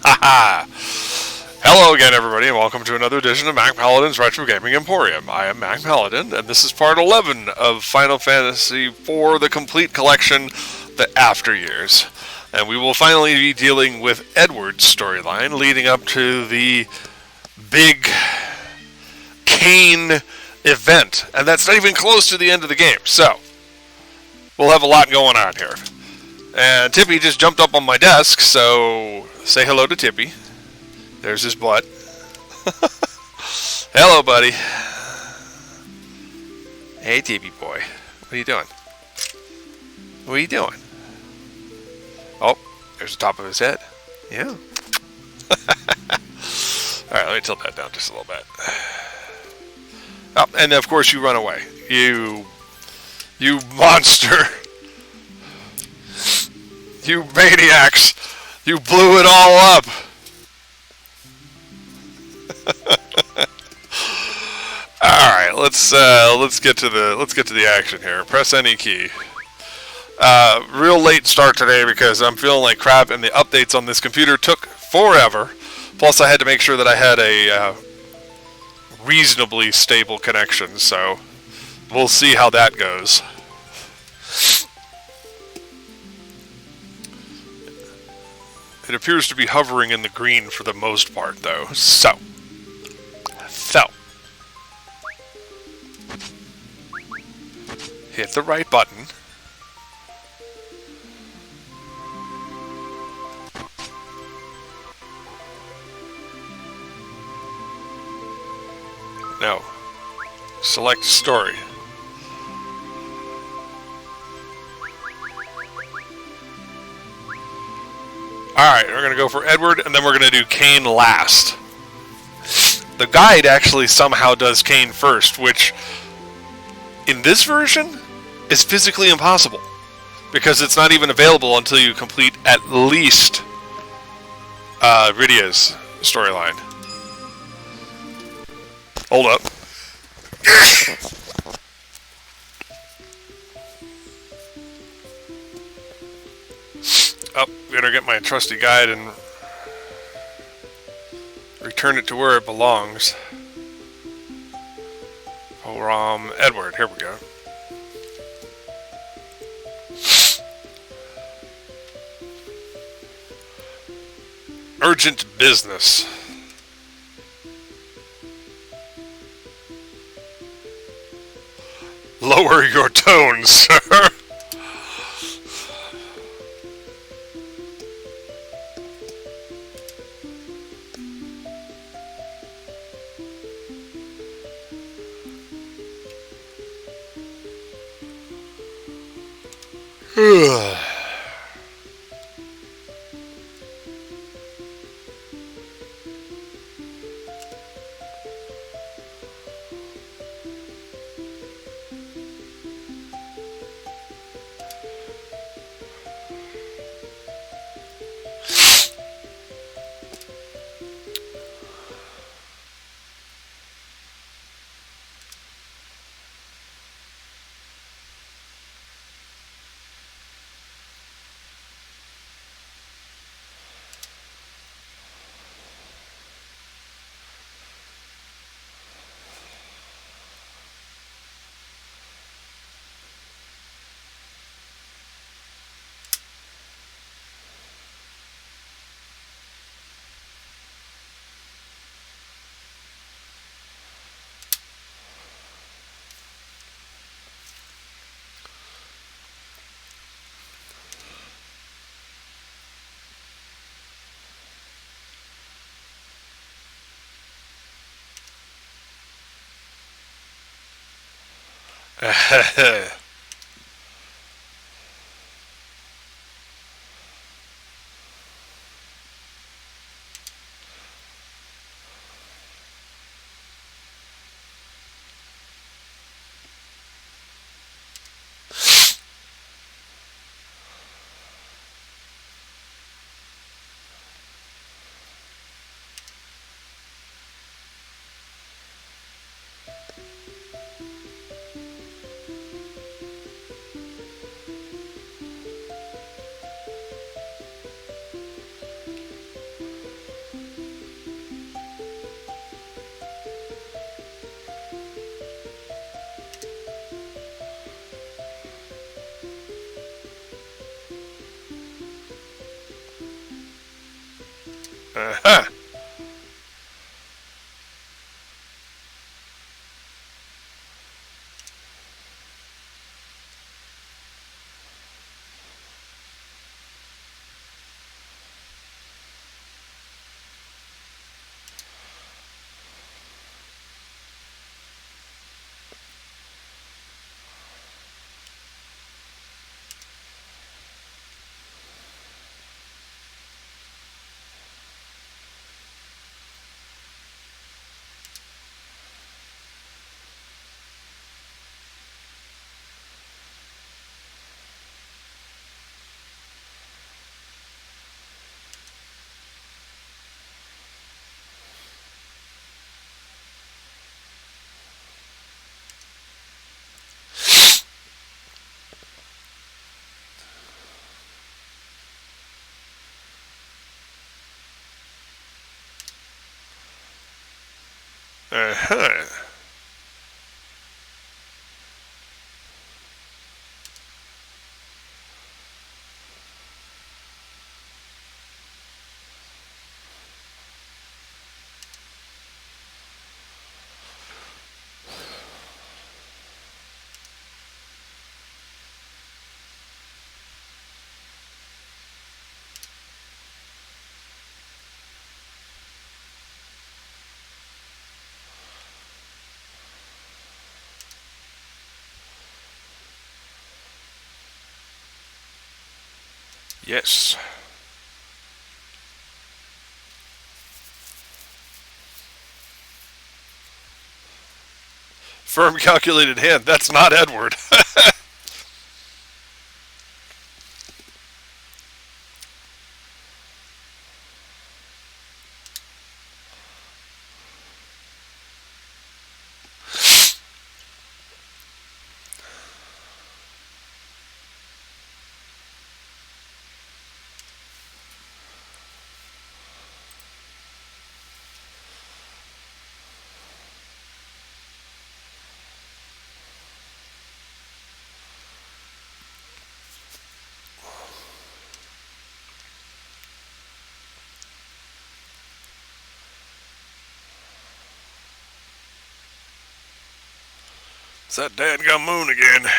Haha! Hello again, everybody, and welcome to another edition of Mac Paladin's Retro Gaming Emporium. I am Mac Paladin, and this is part 11 of Final Fantasy IV, the complete collection, The After Years. And we will finally be dealing with Edward's storyline, leading up to the big Kane event. And that's not even close to the end of the game, so we'll have a lot going on here. And Tippy just jumped up on my desk, so say hello to Tippy. There's his butt. Hello, buddy. Hey, Tippy boy. What are you doing? What are you doing? Oh, there's the top of his head. Yeah. Alright, let me tilt that down just a little bit. Oh, and of course you run away. You monster. You maniacs! You blew it all up! Alright, let's get to the action here. Press any key. Real late start today because I'm feeling like crap and the updates on this computer took forever. Plus I had to make sure that I had a reasonably stable connection, so we'll see how that goes. It appears to be hovering in the green for the most part, though. So. Hit the right button. No. Select story. Alright, we're going to go for Edward, and then we're going to do Kane last. The guide actually somehow does Kane first, which, in this version, is physically impossible. Because it's not even available until you complete at least Rydia's storyline. Hold up. Oh, better get my trusty guide and return it to where it belongs. Edward, here we go. Urgent business. Lower your tone, sir. Uh-huh. Uh-huh. Yes. Firm calculated hand. That's not Edward. It's that dadgum moon again.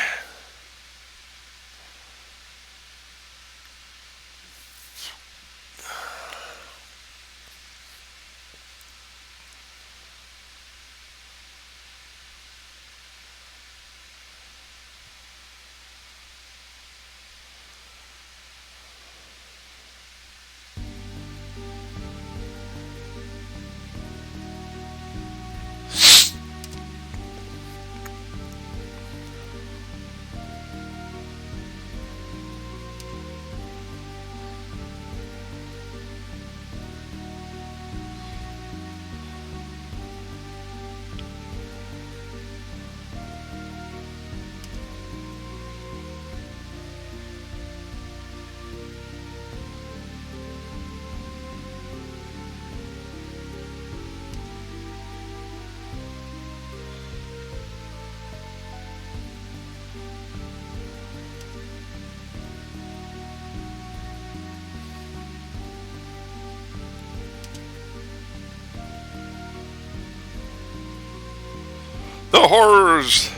The horrors.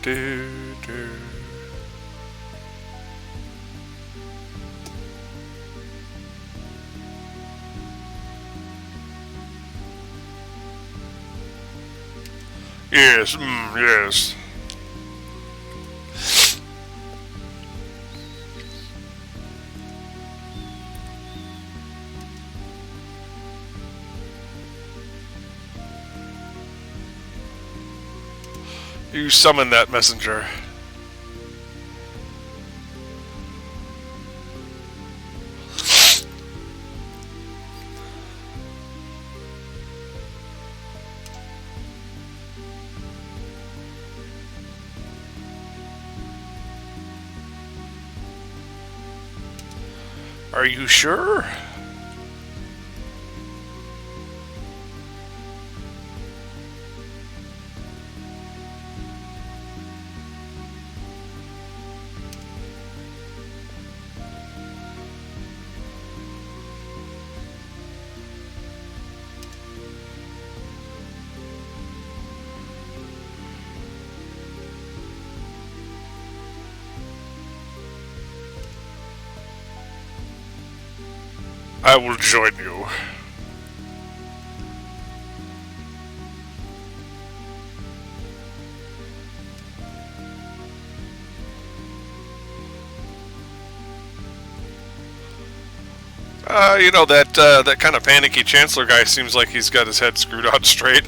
Do, do. Yes, yes. You summon that messenger. Are you sure? I will join you. You know, that kind of panicky Chancellor guy seems like he's got his head screwed on straight.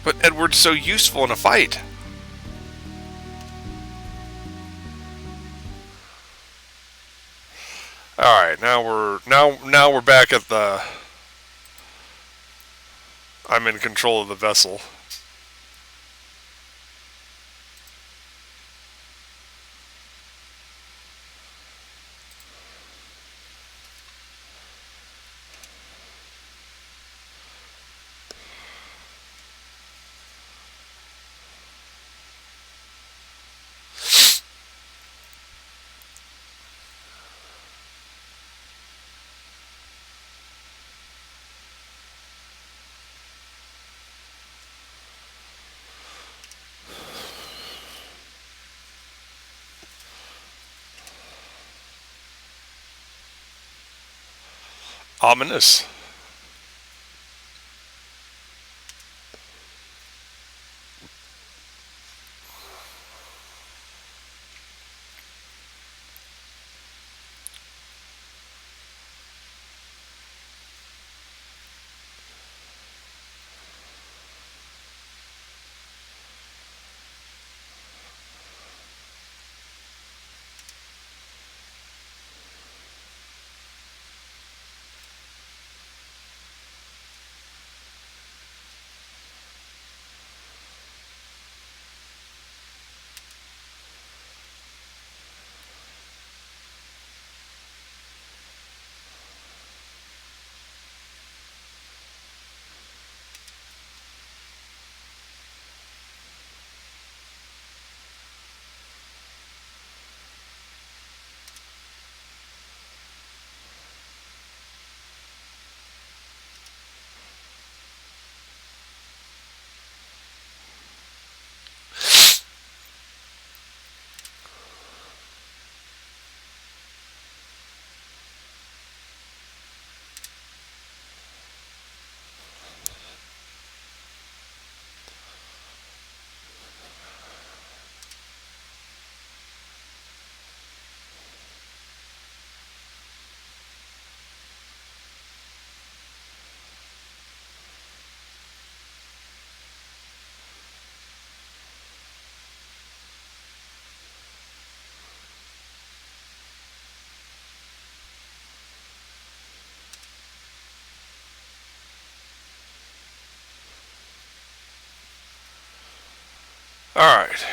But Edward's so useful in a fight. All right, now we're back at the. I'm in control of the vessel. Ominous. All right.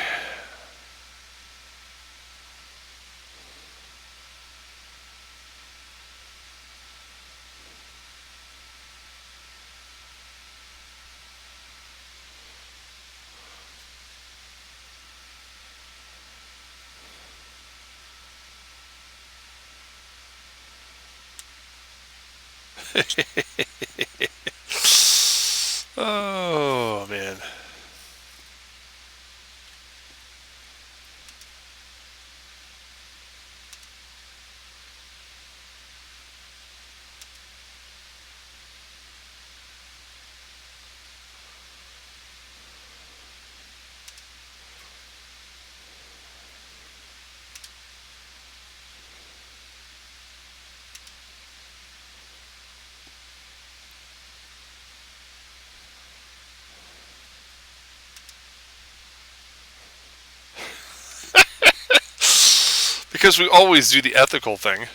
Oh, man. Because we always do the ethical thing.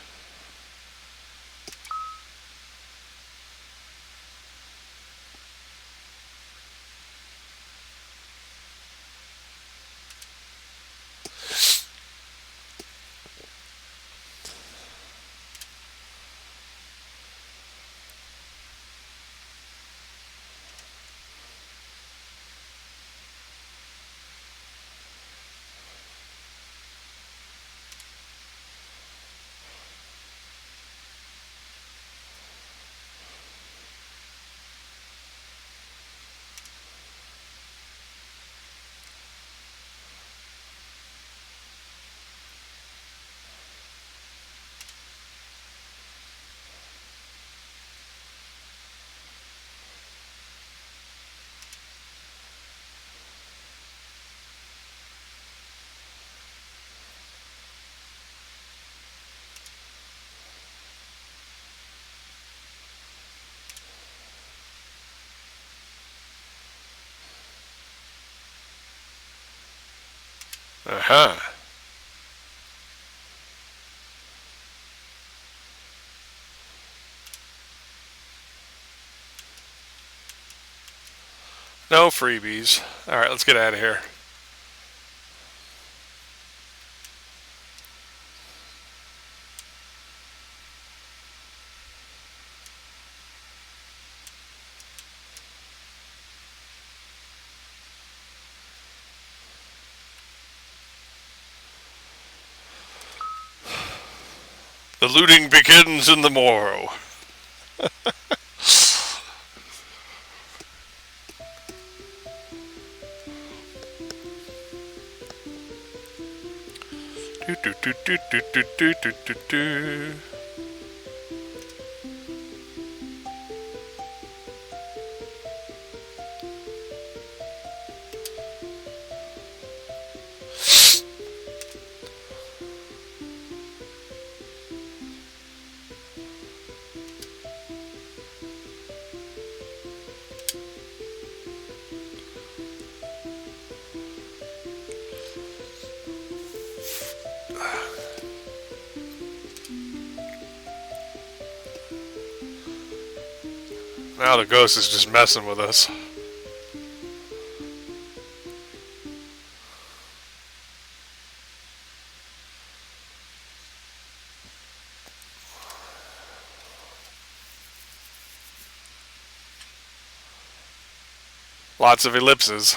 Uh-huh. No freebies. Alright, let's get out of here. The looting begins in the morrow. Do, do, do, do, do, do, do, do, do, do. Now the ghost is just messing with us. Lots of ellipses.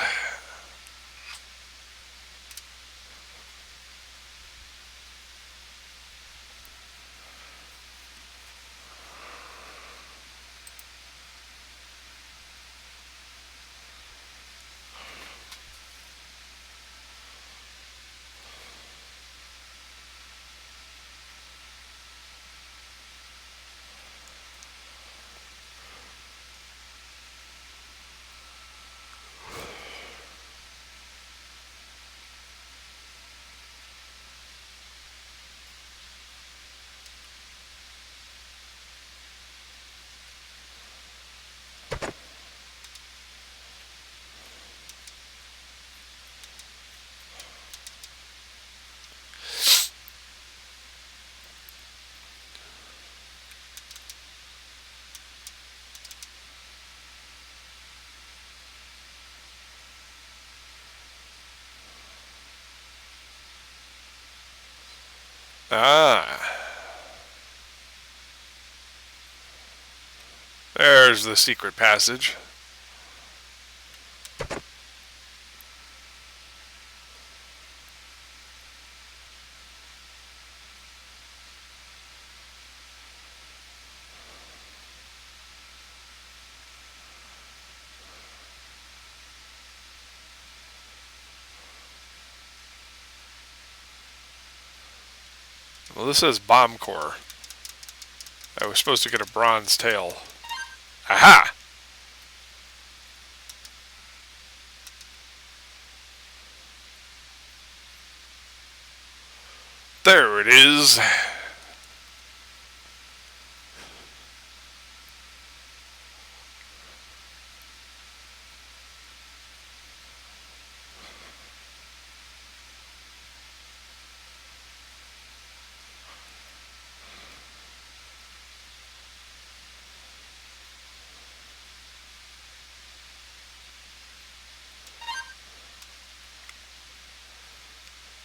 Ah. There's the secret passage. Well, this says bomb core. I was supposed to get a bronze tail. Aha! There it is.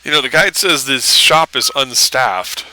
You know, the guide says this shop is unstaffed.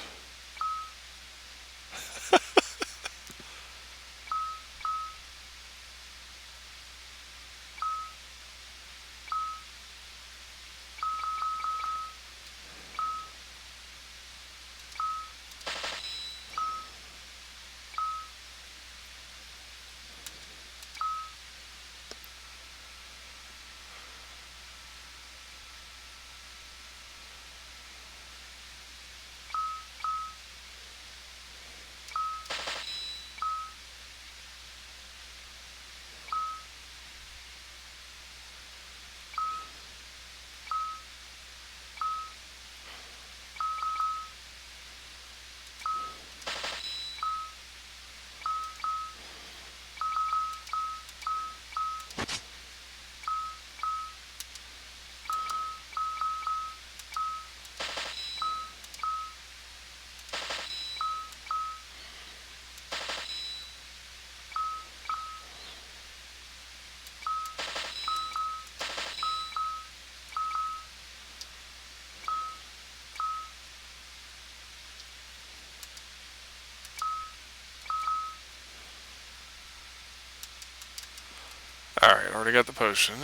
Alright, already got the potion.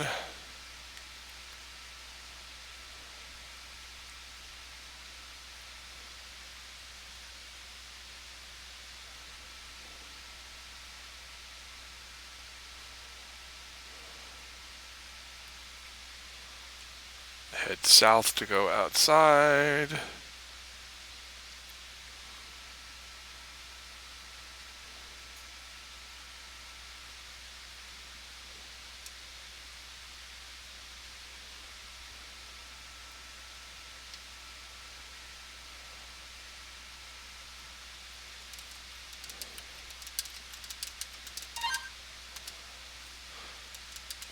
Head south to go outside.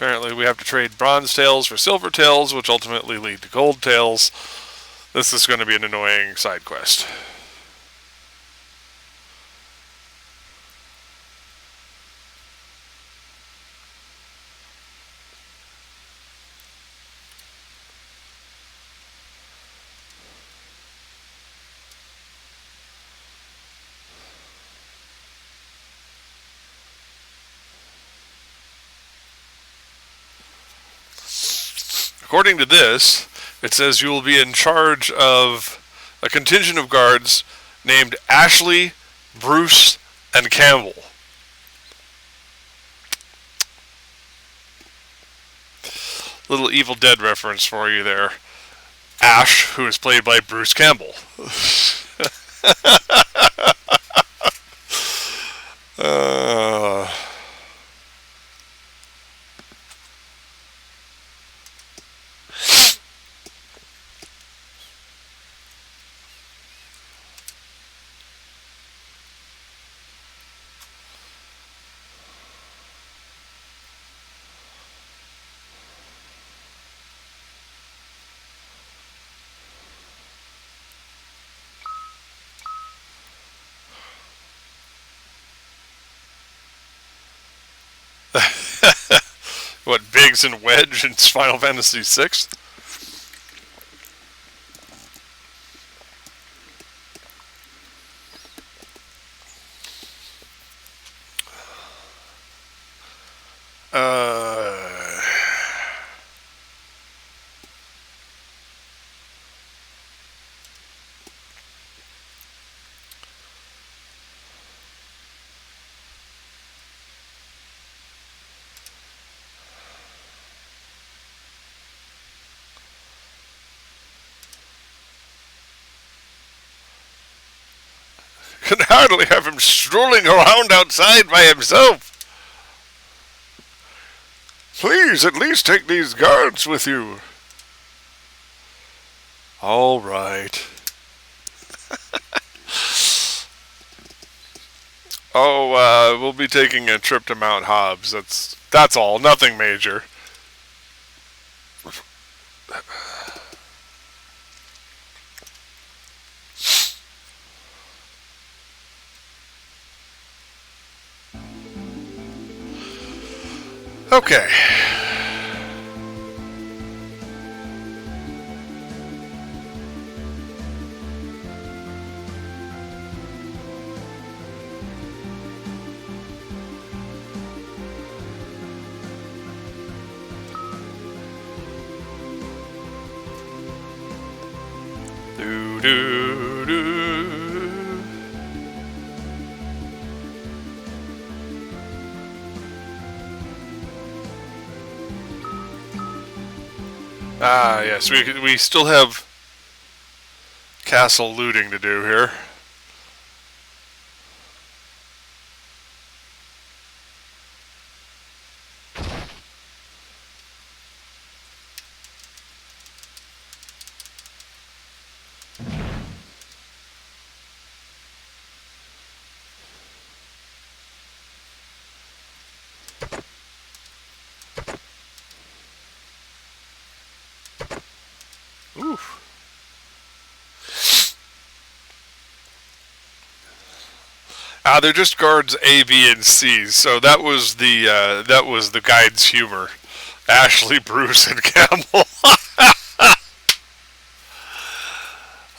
Apparently we have to trade bronze tails for silver tails, which ultimately lead to gold tails. This is going to be an annoying side quest. According to this, it says you will be in charge of a contingent of guards named Ashley, Bruce, and Campbell. Little Evil Dead reference for you there. Ash, who is played by Bruce Campbell. uh... What, Biggs and Wedge in Final Fantasy VI? can hardly have him strolling around outside by himself. Please, at least take these guards with you. All right. Oh, we'll be taking a trip to Mount Hobbs. That's all. Nothing major. Okay. Do do do. Ah, yes, we still have castle looting to do here. Oof. They're just guards A, B, and C. So that was the guide's humor. Ashley, Bruce, and Campbell.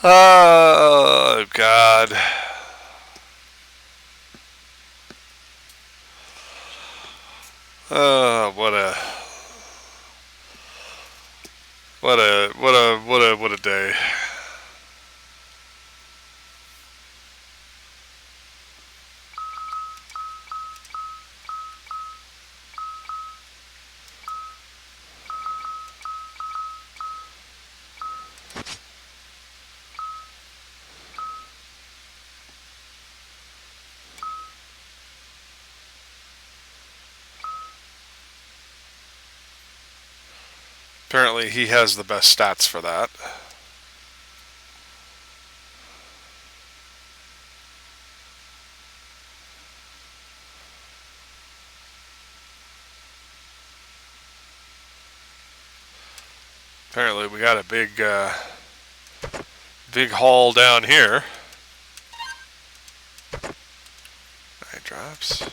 Oh God. What a day. Apparently he has the best stats for that. Apparently we got a big haul down here. Night drops.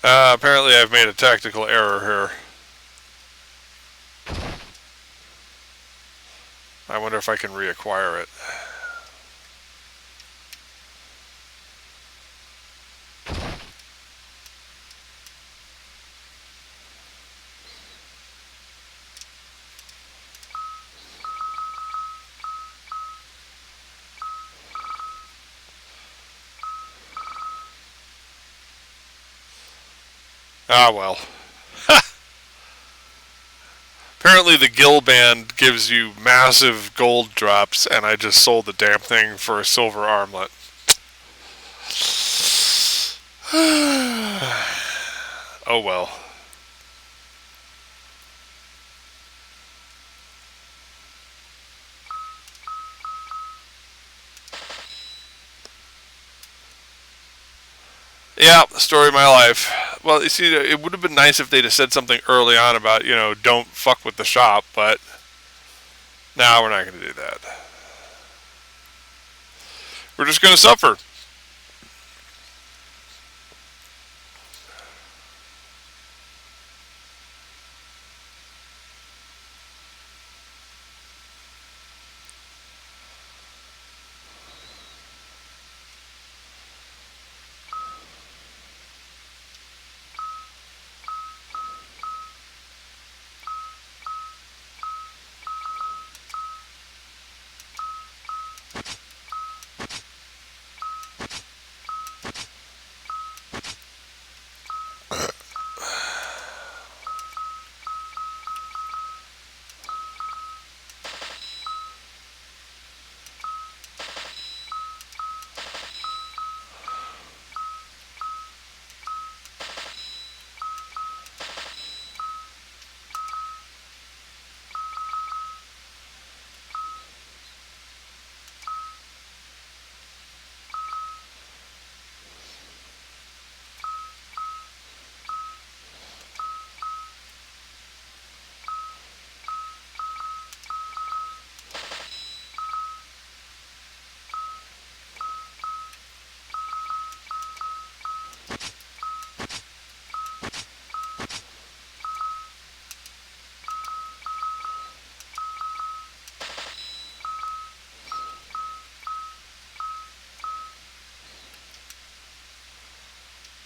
Apparently I've made a tactical error here. I wonder if I can reacquire it. Ah, well. Apparently the Gill Band gives you massive gold drops, and I just sold the damn thing for a silver armlet. Oh well. Yeah, story of my life. Well, you see, it would have been nice if they'd have said something early on about, don't fuck with the shop, but now we're not going to do that. We're just going to suffer.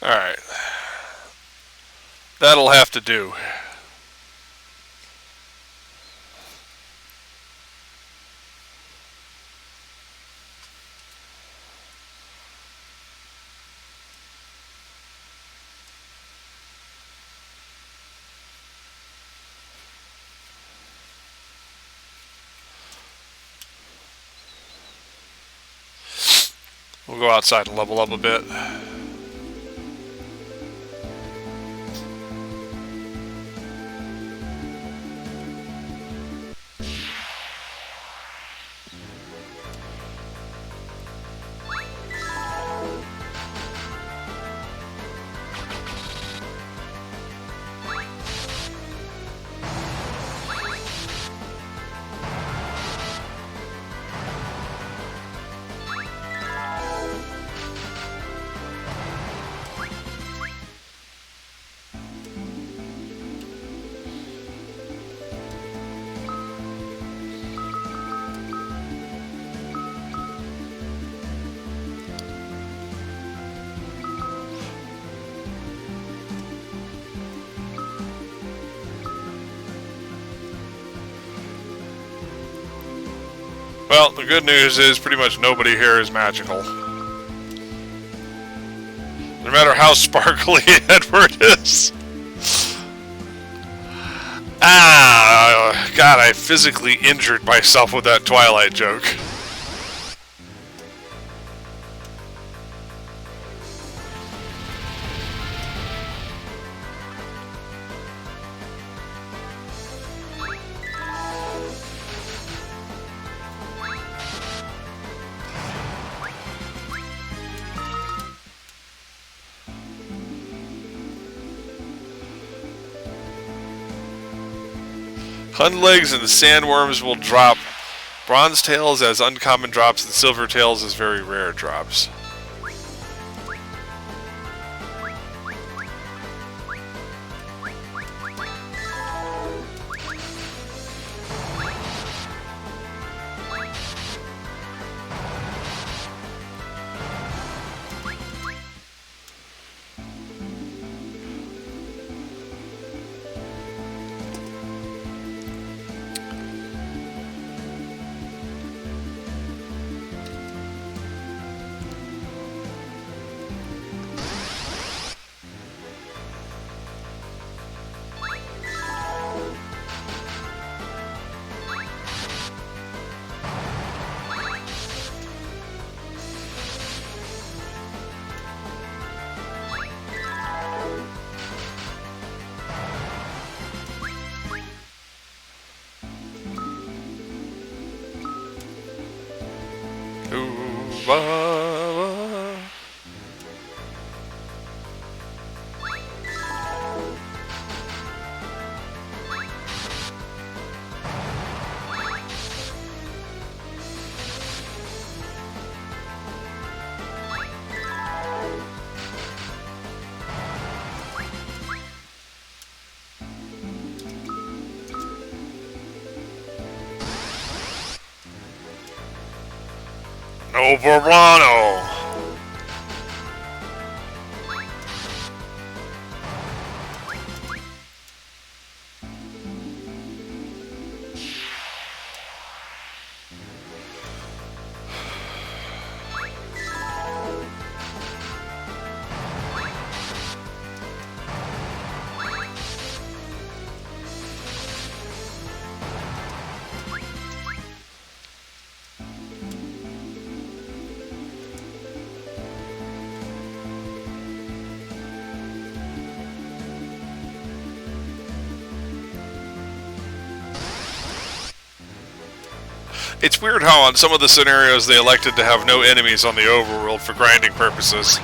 Alright. That'll have to do. We'll go outside and level up a bit. Well, the good news is pretty much nobody here is magical. No matter how sparkly Edward is. Ah, God, I physically injured myself with that Twilight joke. Hundlegs and the sandworms will drop bronze tails as uncommon drops and silver tails as very rare drops. No Verano! It's weird how on some of the scenarios they elected to have no enemies on the overworld for grinding purposes.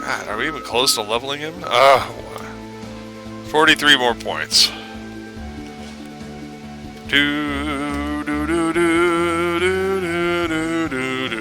God, are we even close to leveling him? 43 more points. Do do do do do do do do do do do.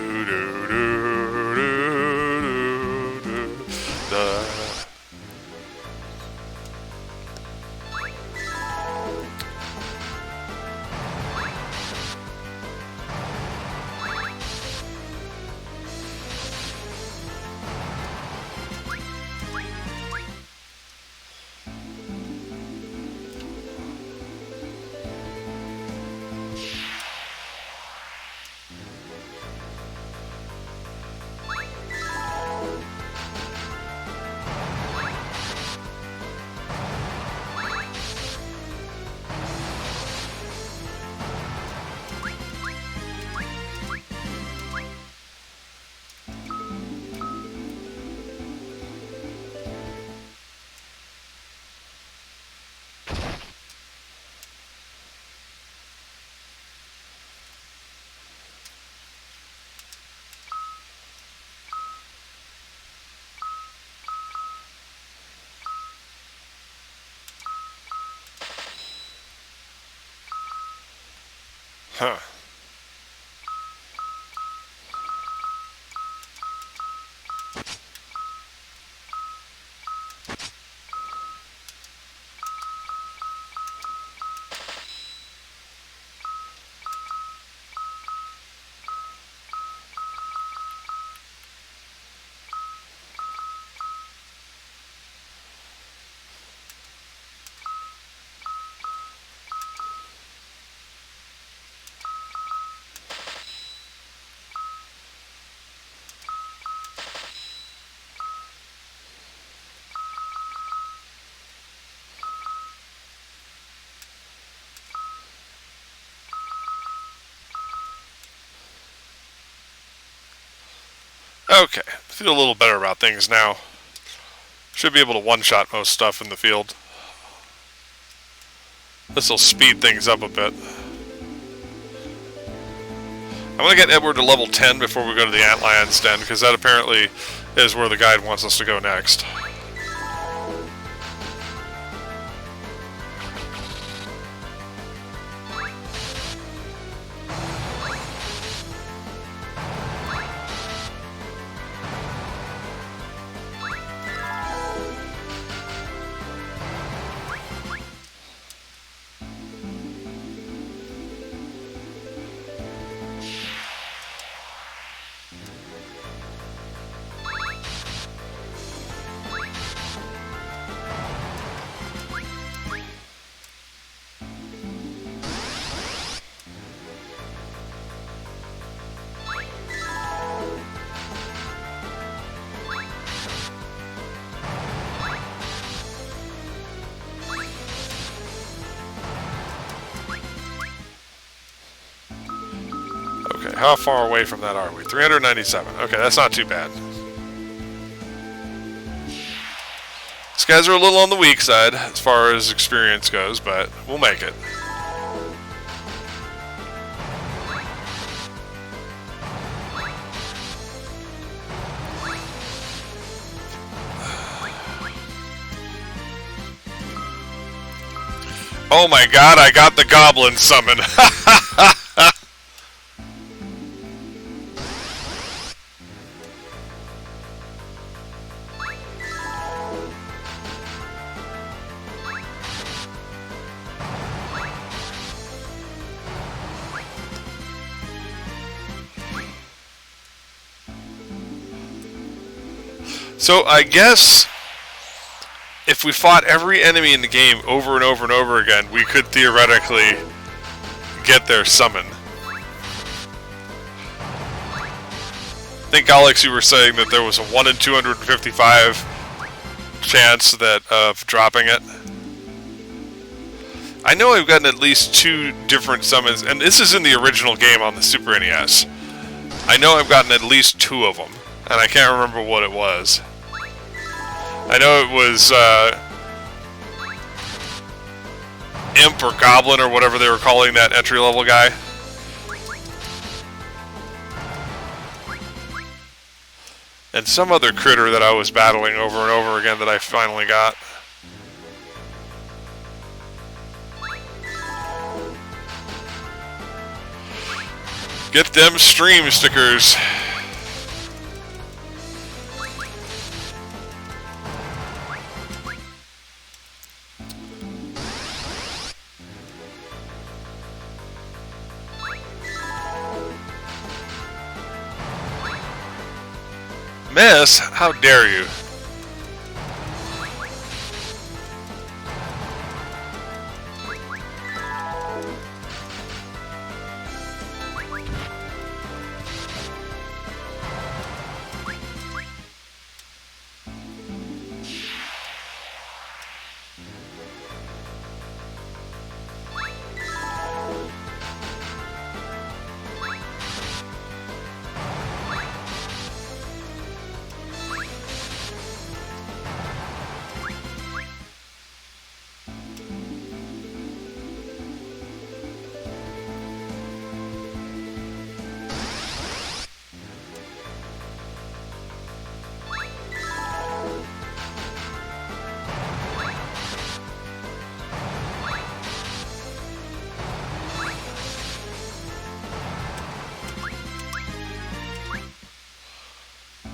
Huh. Okay, feel a little better about things now. Should be able to one-shot most stuff in the field. This will speed things up a bit. I'm going to get Edward to level 10 before we go to the Antlion's Den, because that apparently is where the guide wants us to go next. Okay, how far away from that are we? 397. Okay, that's not too bad. These guys are a little on the weak side as far as experience goes, but we'll make it. Oh my god, I got the goblin summon. So I guess if we fought every enemy in the game over and over and over again, we could theoretically get their summon. I think, Alex, you were saying that there was a 1 in 255 chance that of dropping it. I know I've gotten at least 2 different summons, and this is in the original game on the Super NES. I know I've gotten at least 2 of them, and I can't remember what it was. I know it was Imp or Goblin or whatever they were calling that entry-level guy. And and some other critter that I was battling over and over again that I finally got. Get them stream stickers. Miss? How dare you?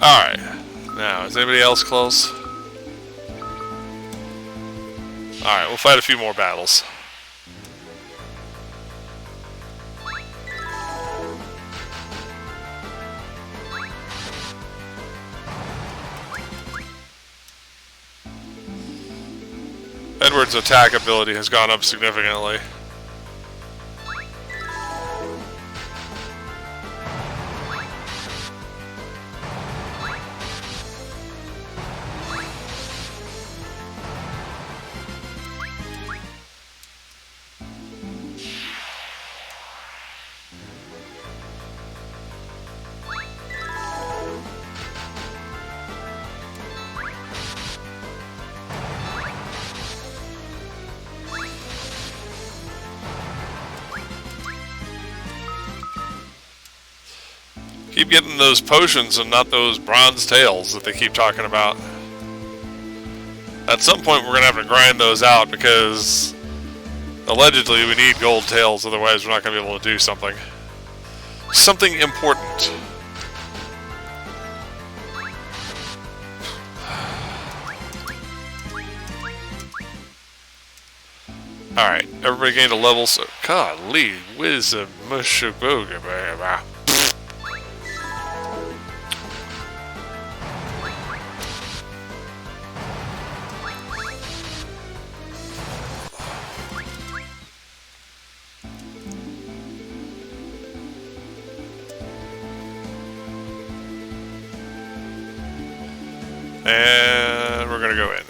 Alright. Now, is anybody else close? Alright, we'll fight a few more battles. Edward's attack ability has gone up significantly. Keep getting those potions and not those bronze tails that they keep talking about. At some point we're going to have to grind those out because allegedly we need gold tails, otherwise we're not going to be able to do something. Something important. Alright, everybody gained a level, so golly, wisdom, mushaboga, baby. And we're gonna go in.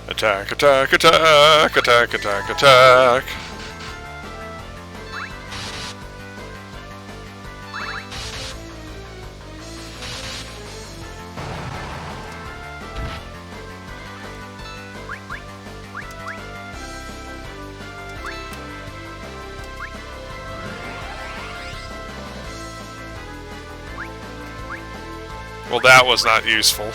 Attack, attack, attack, attack, attack, attack. Well, that was not useful.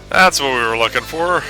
That's what we were looking for.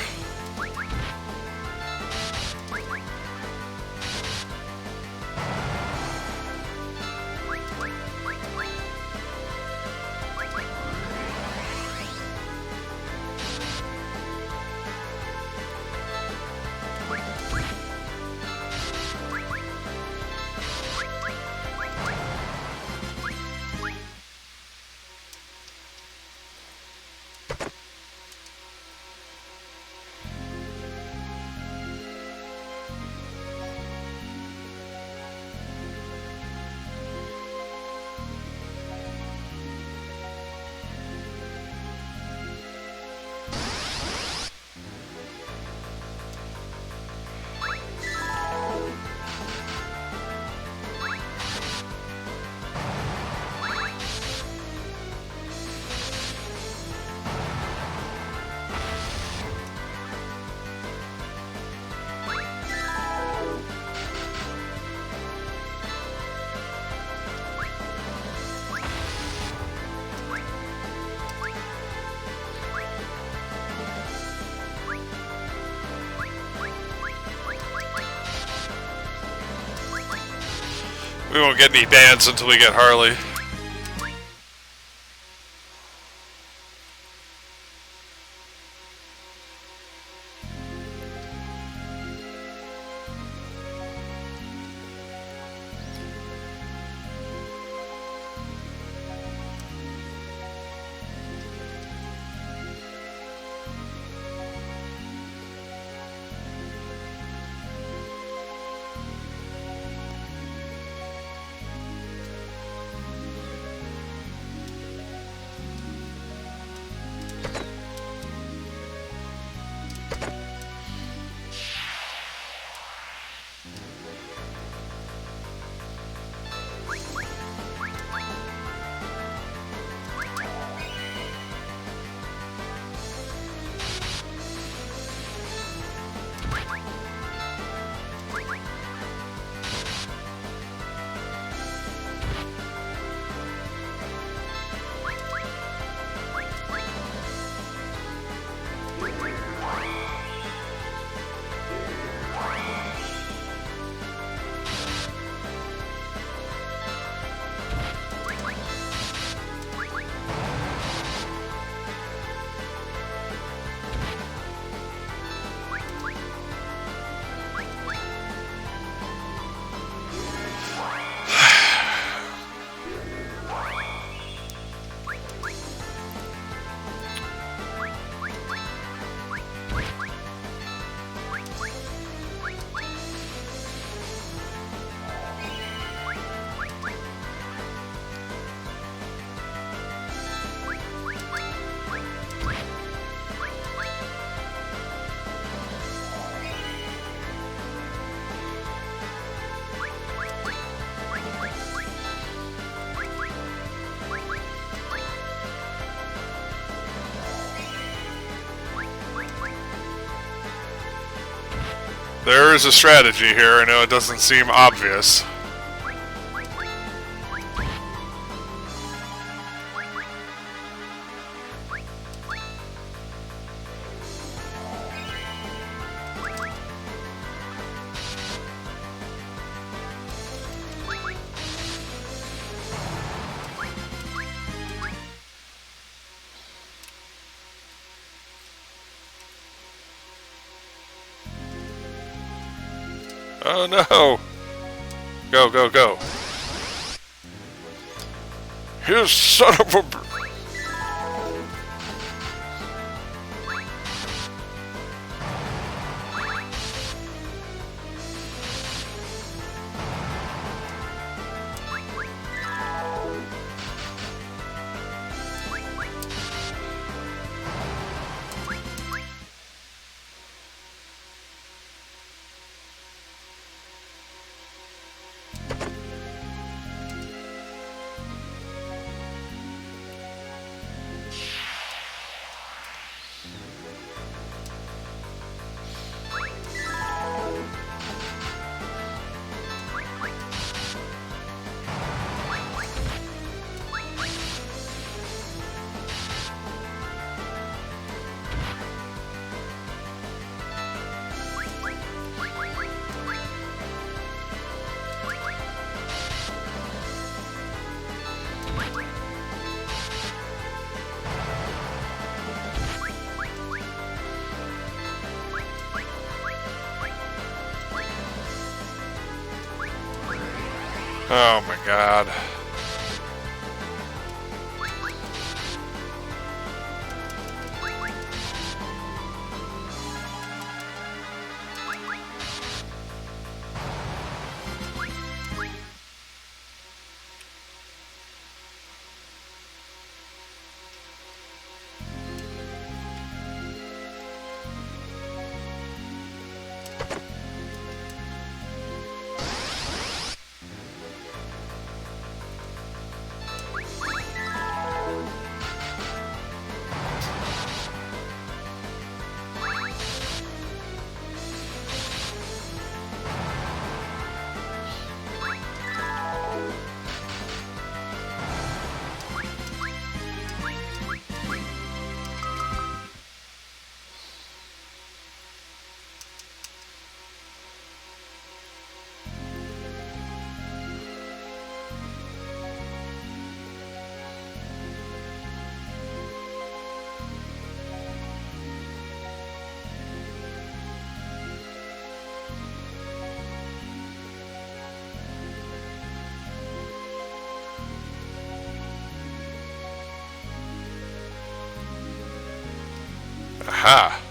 We won't get any bans until we get Harley. There is a strategy here. I know it doesn't seem obvious. Oh no! Go, go, go. You son of a... Oh my god. Aha.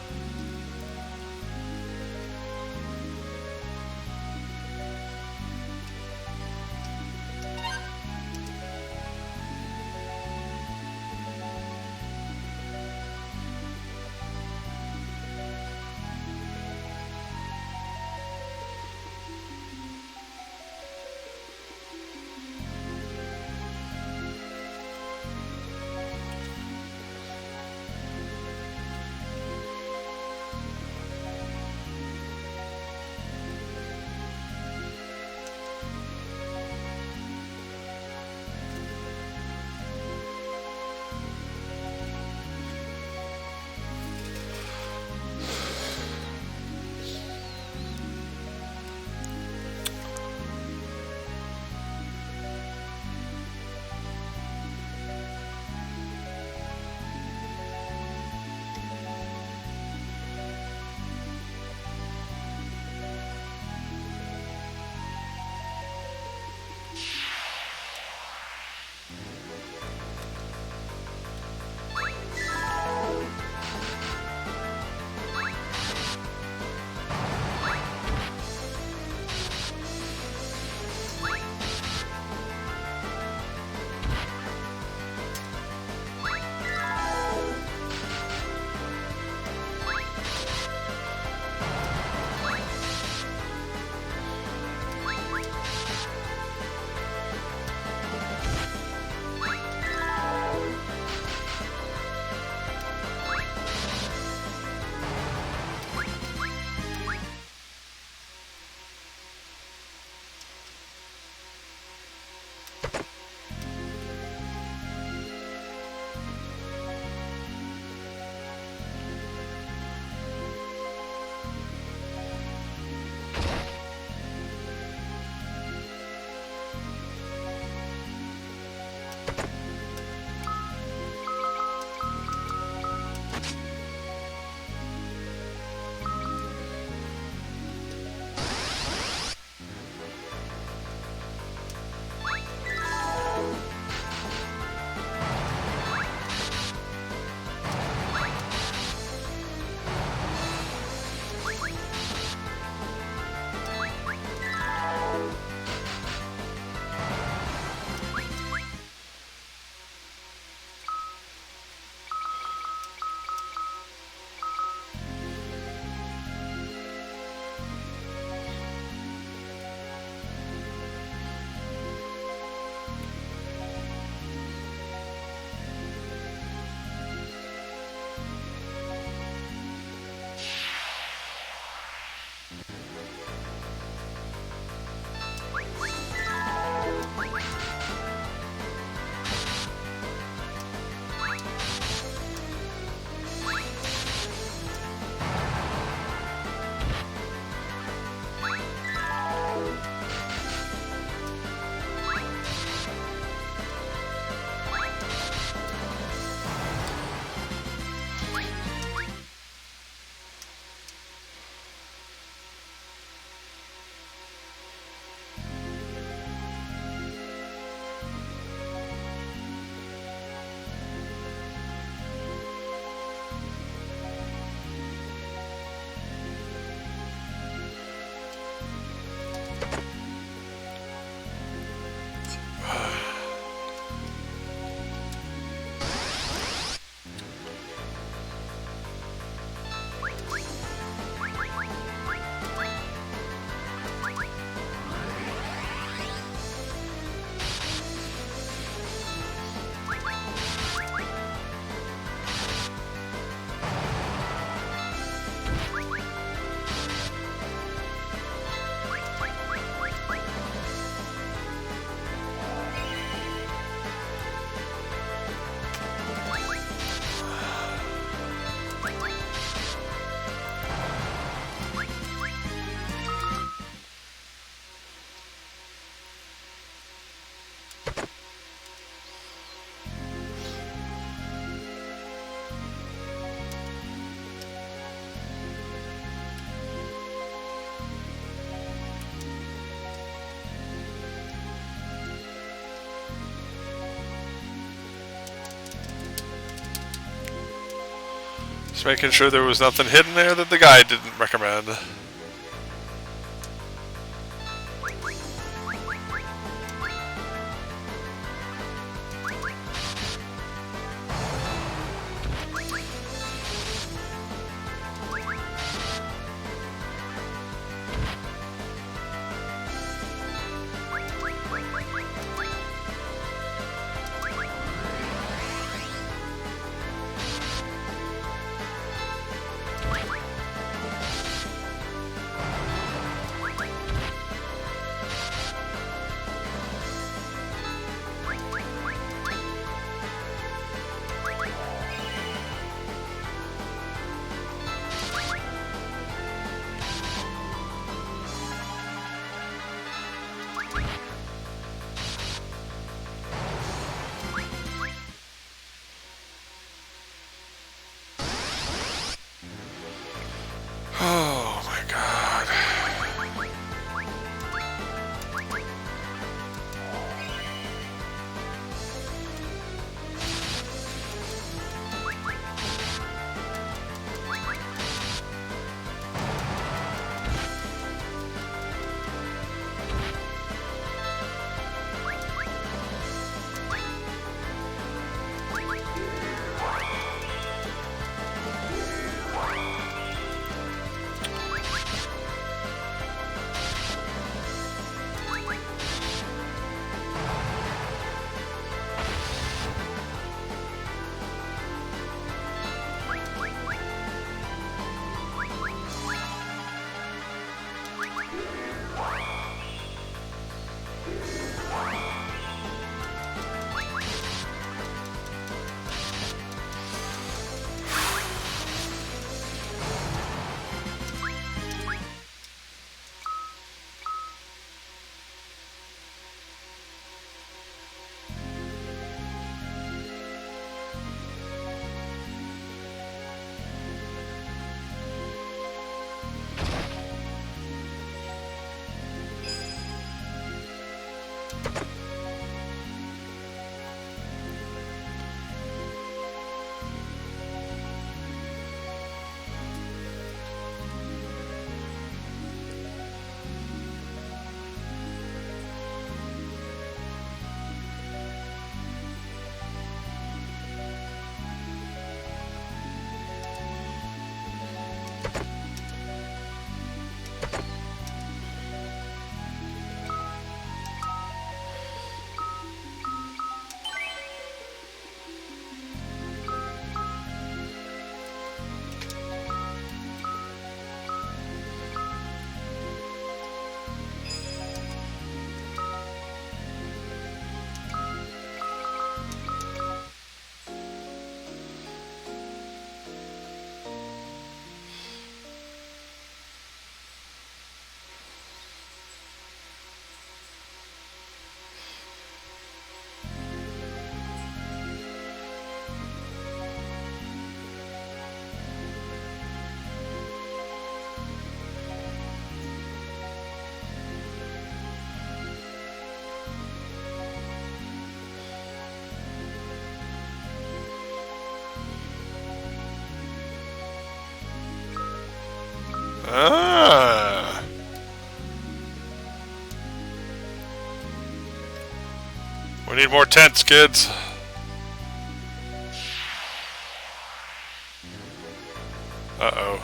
making sure there was nothing hidden there that the guide didn't recommend. Oh my god. Ah. We need more tents, kids. Uh-oh.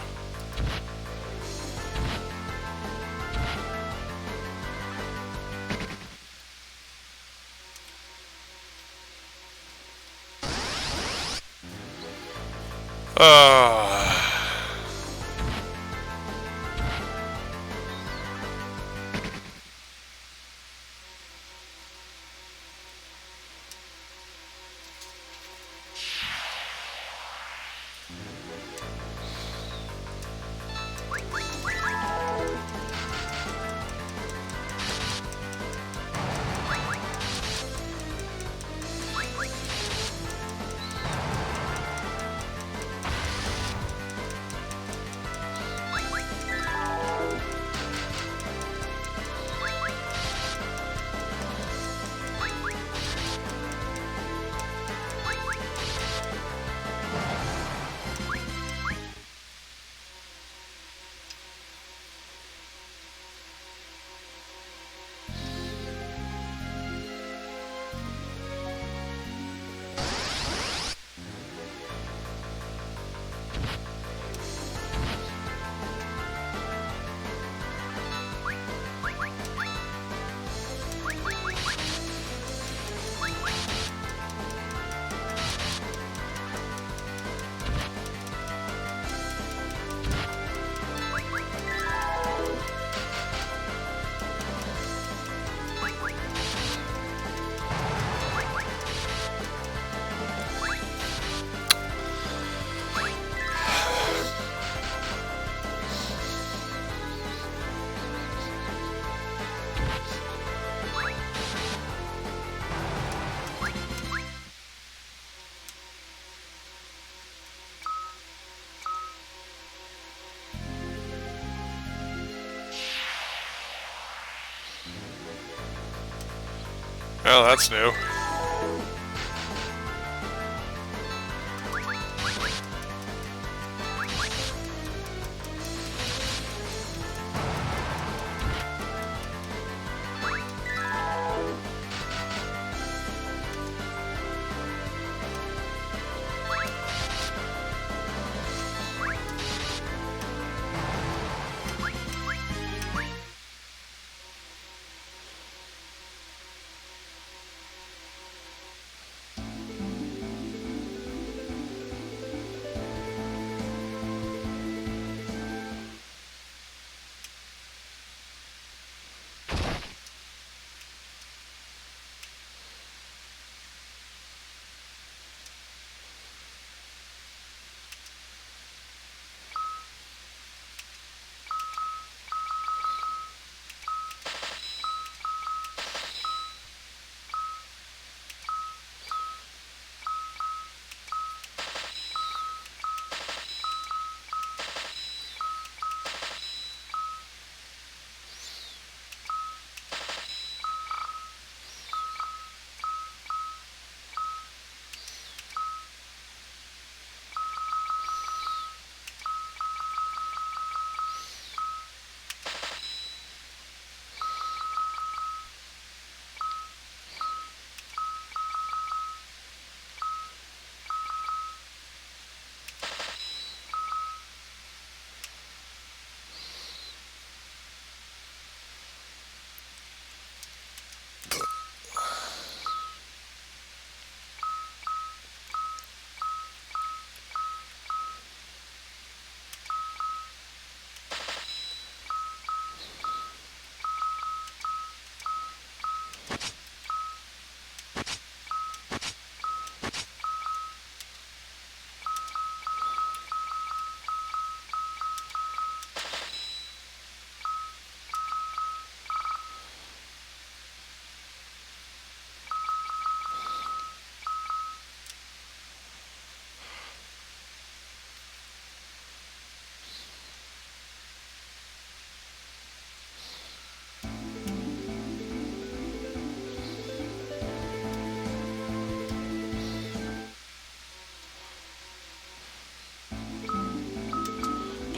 Well, that's new.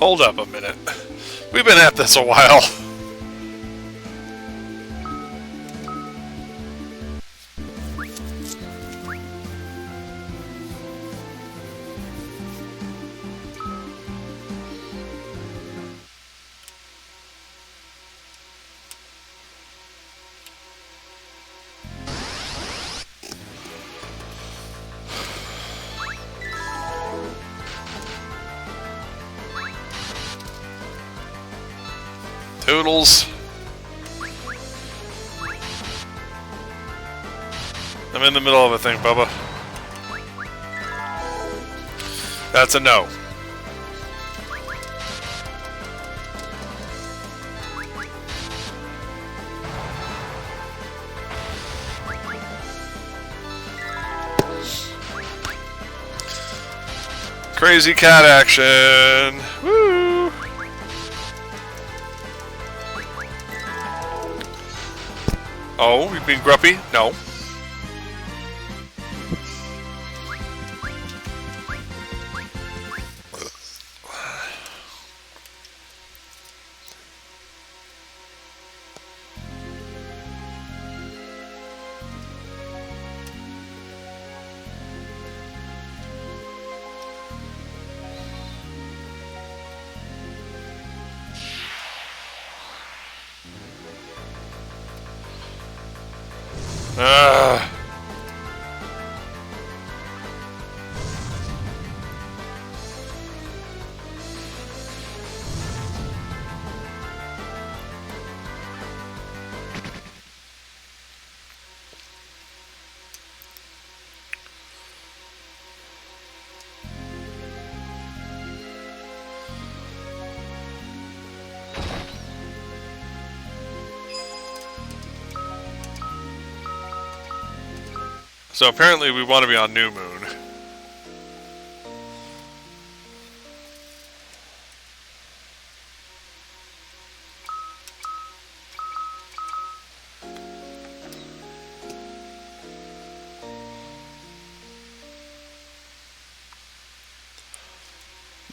Hold up a minute. We've been at this a while. Toodles. I'm in the middle of a thing, Bubba. That's a no. Crazy cat action. Woo! Oh, you being grumpy? No. So apparently we want to be on New Moon.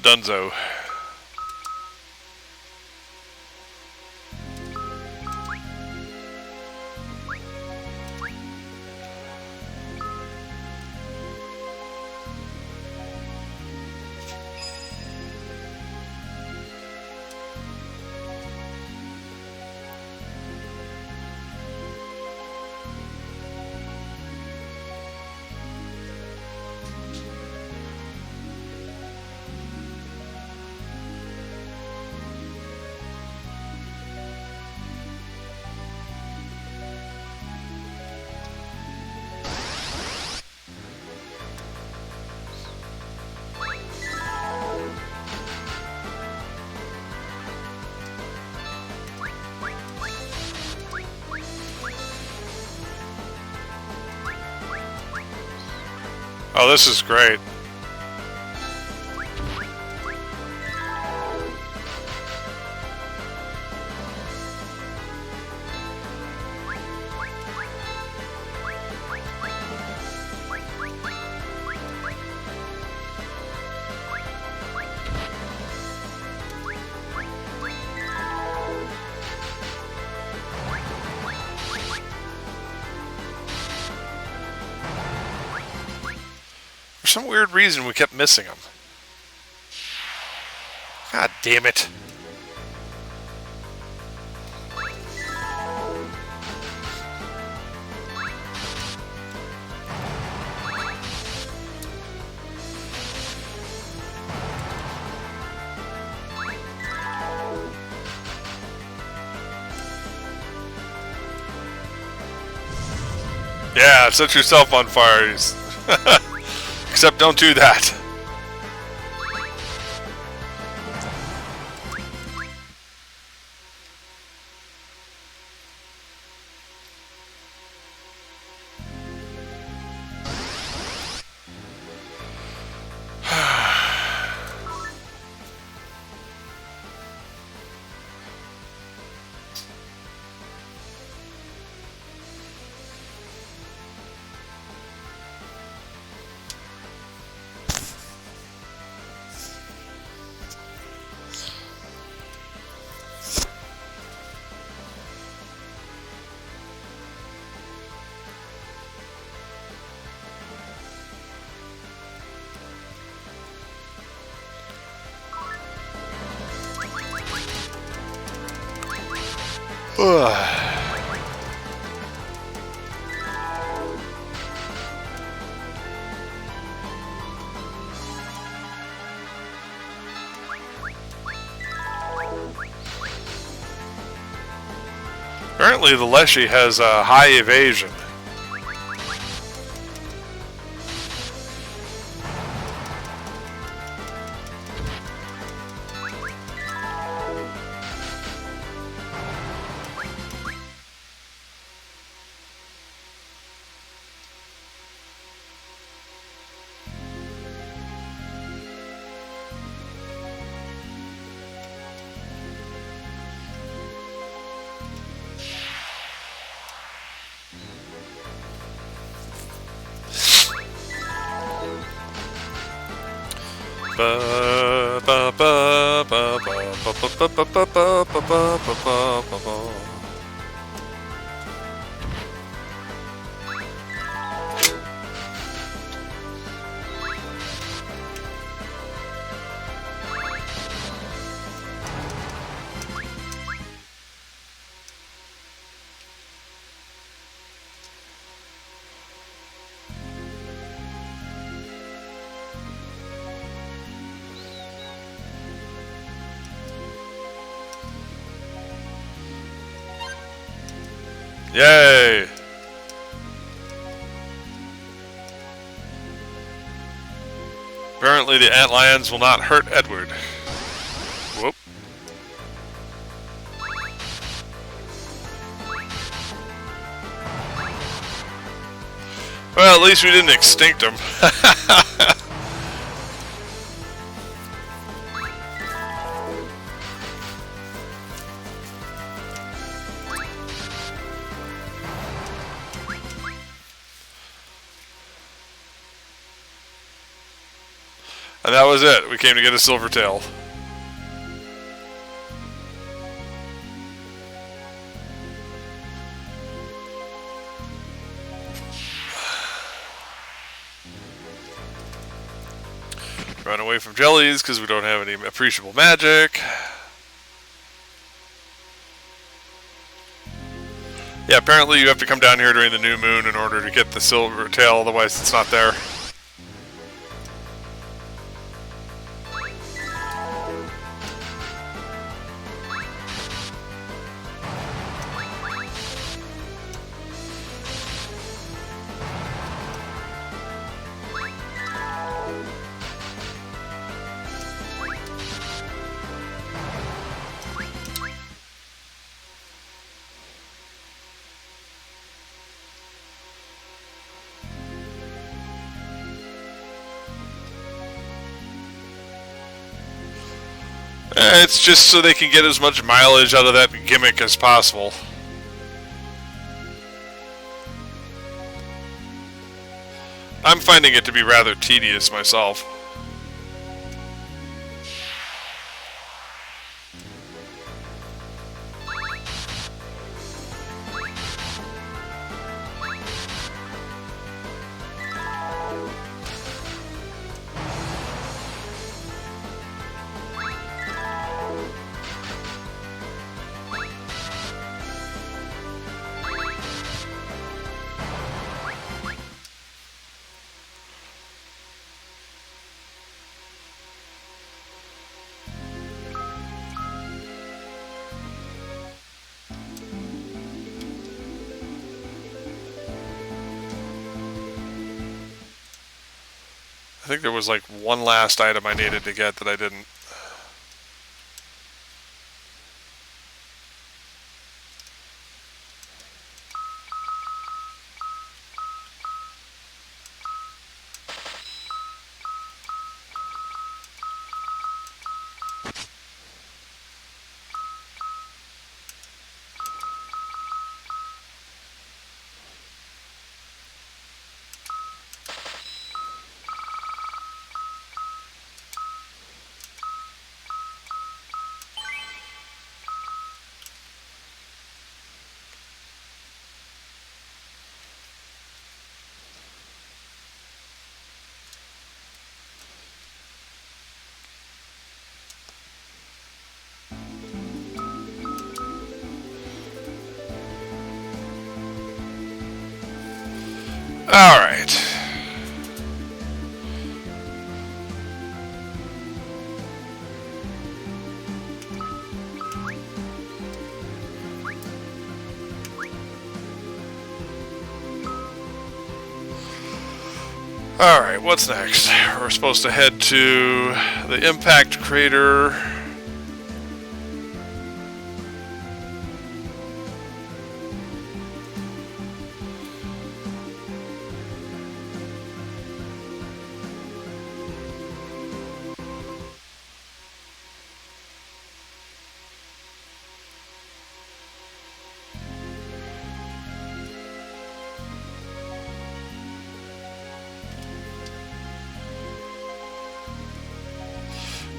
Dunzo. Oh, this is great. For some weird reason, we kept missing them. God damn it. Yeah, set yourself on fire. Except don't do that. Apparently the Leshy has a high evasion. Yay! Apparently the antlions will not hurt Edward. Whoop. Well, at least we didn't extinct him. And that was it. We came to get a silver tail. Run away from jellies because we don't have any appreciable magic. Yeah, apparently you have to come down here during the new moon in order to get the silver tail, otherwise it's not there. It's just so they can get as much mileage out of that gimmick as possible. I'm finding it to be rather tedious myself. I think there was like one last item I needed to get that I didn't. All right. Alright, what's next? We're supposed to head to the impact crater.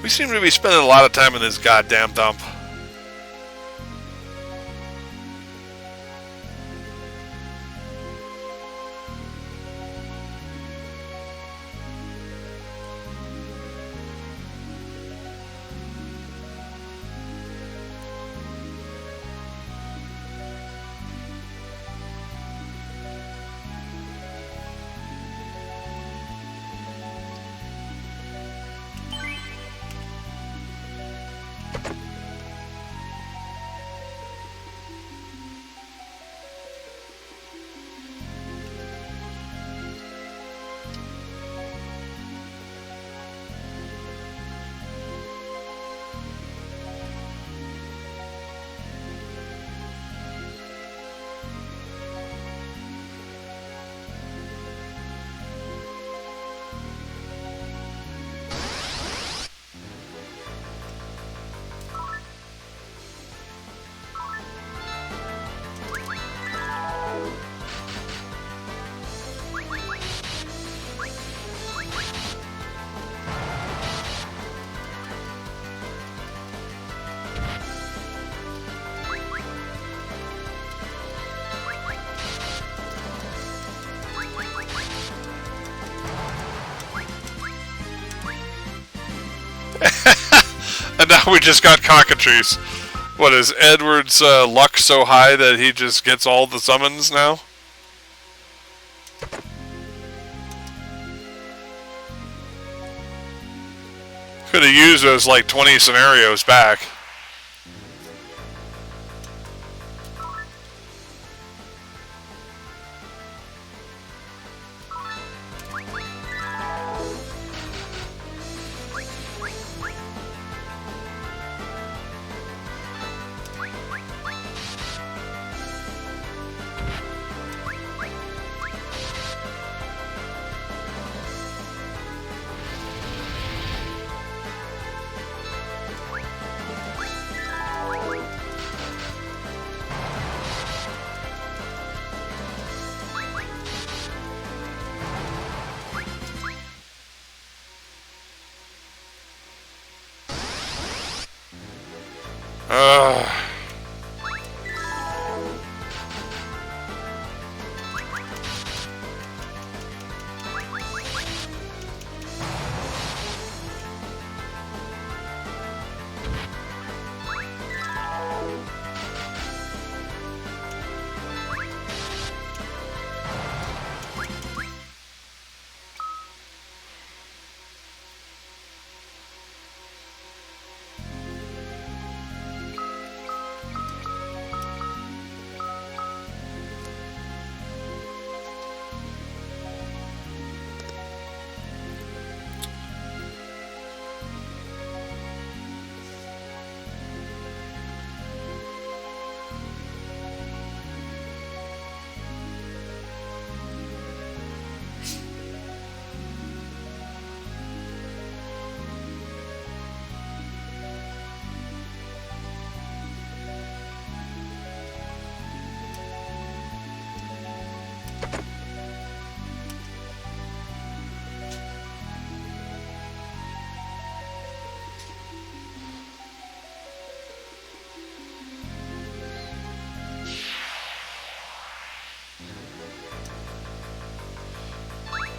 We seem to be spending a lot of time in this goddamn dump. now we just got cockatrice. What, is Edward's luck so high that he just gets all the summons now? Could have used those like 20 scenarios back.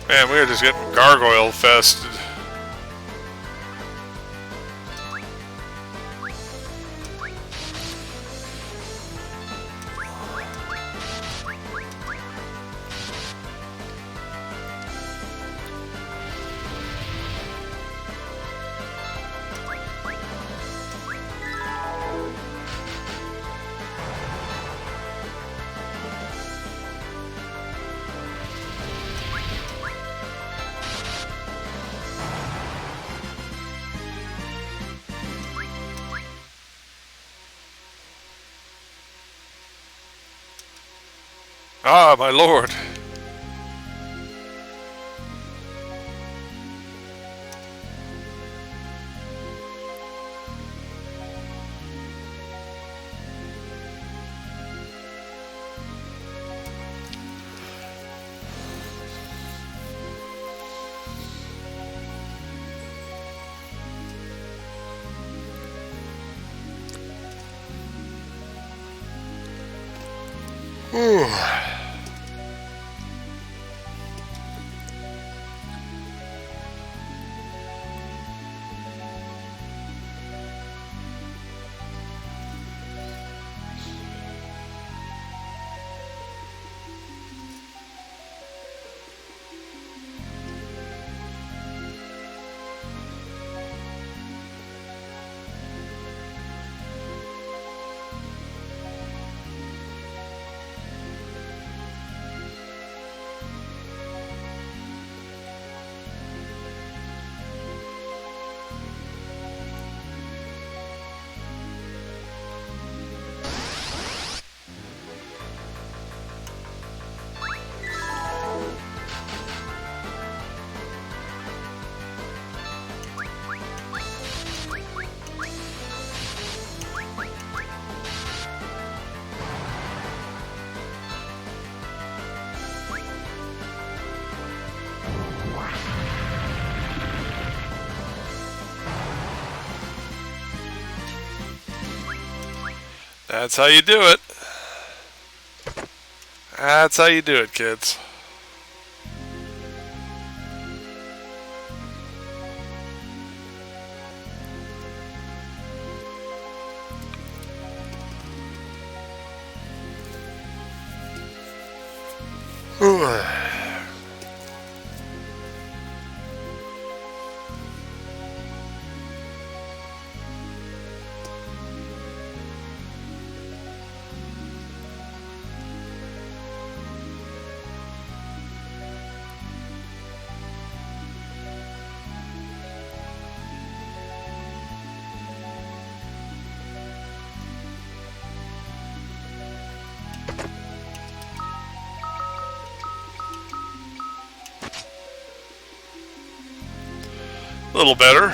Man, we were just getting gargoyle fested. Ah, my lord. Ooh. That's how you do it. That's how you do it, kids. A little better.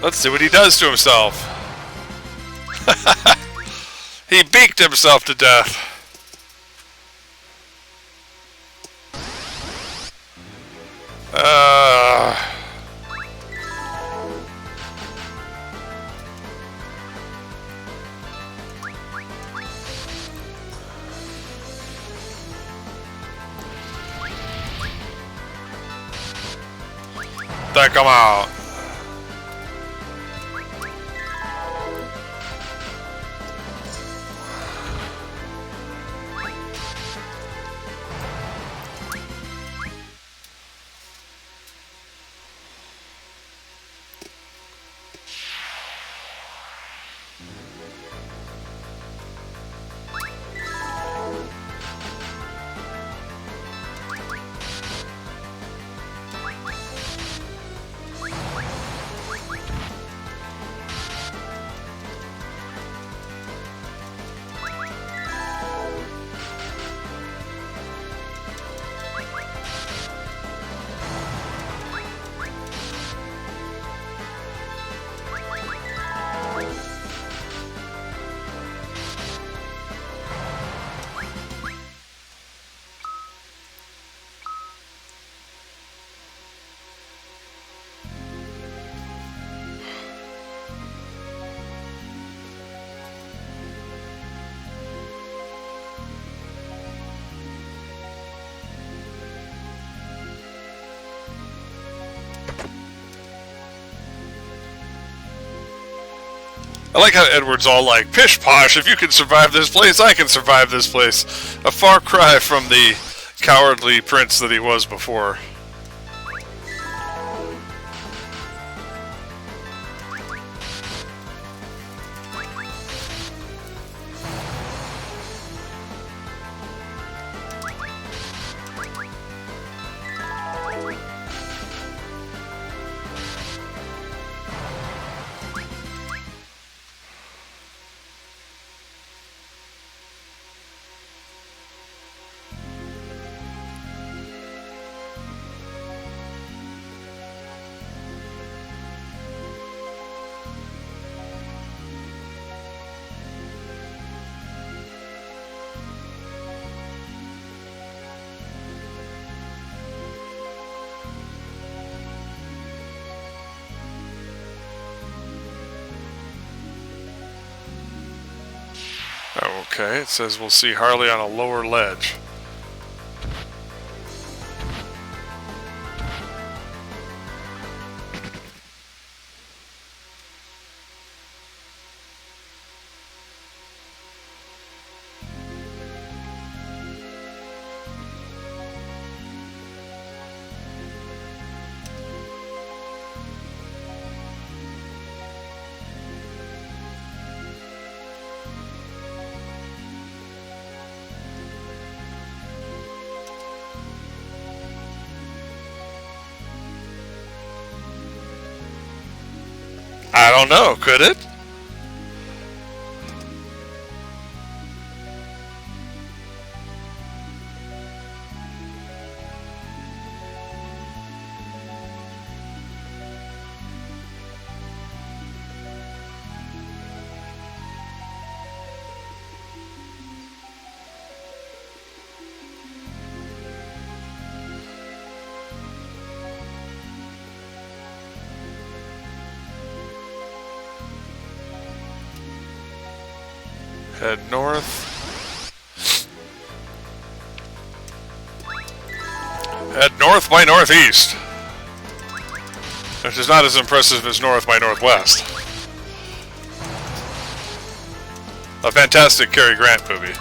Let's see what he does to himself. He beaked himself to death. Take him out. I like how Edward's all like, pish posh, if you can survive this place, I can survive this place. A far cry from the cowardly prince that he was before. Okay, it says we'll see Harley on a lower ledge. I don't know. Could it? Head north. Head north by northeast. Which is not as impressive as north by northwest. A fantastic Cary Grant movie.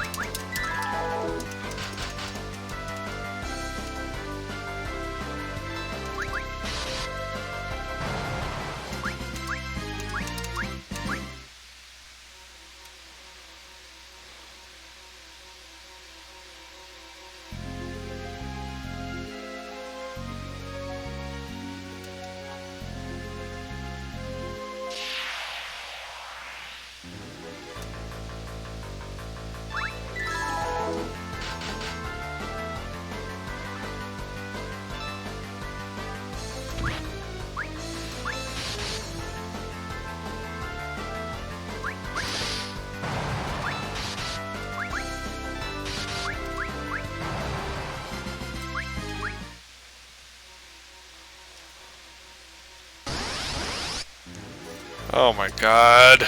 Oh my god.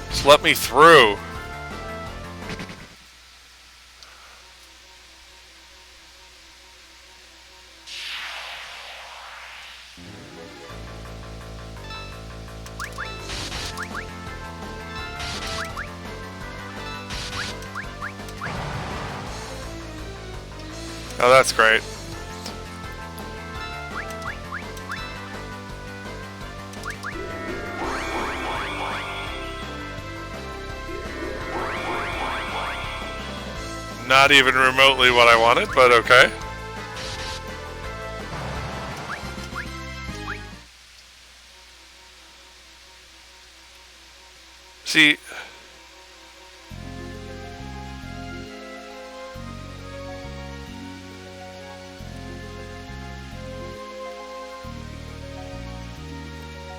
Just let me through. Oh, that's great. Not even remotely what I wanted, but okay. See...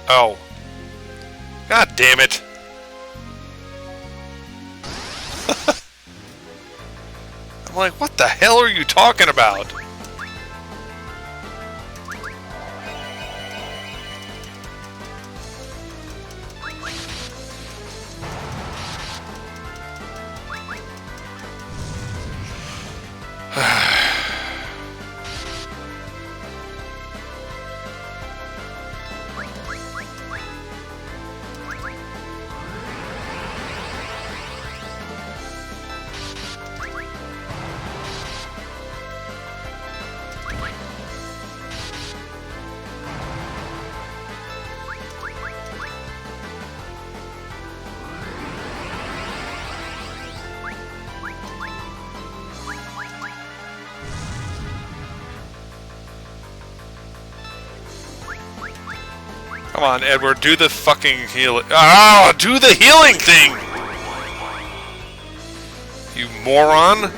Oh. God damn it. I'm like, what the hell are you talking about? Come on, Edward, do the fucking healing. Ah, do the healing thing! You moron!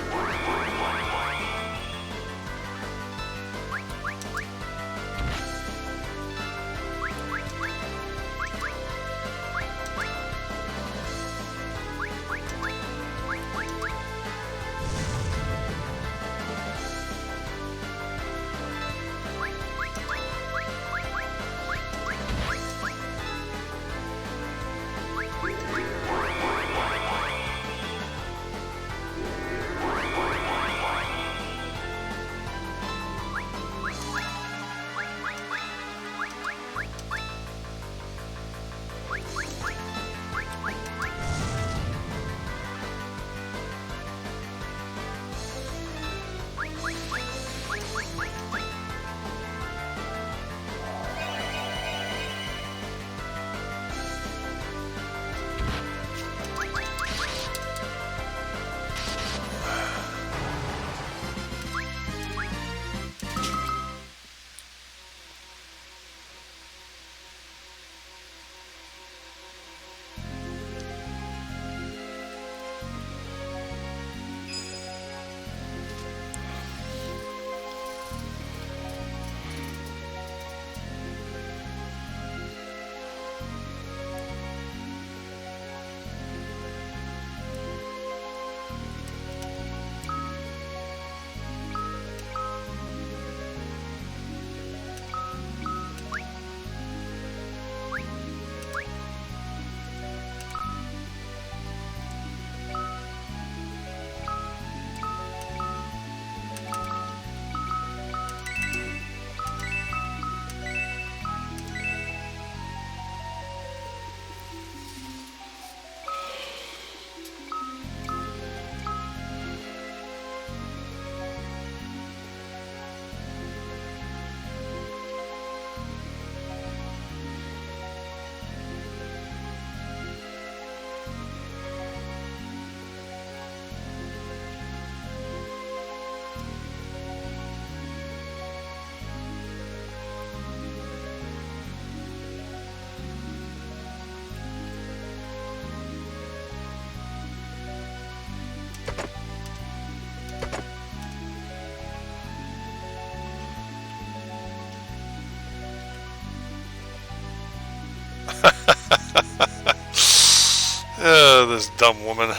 dumb woman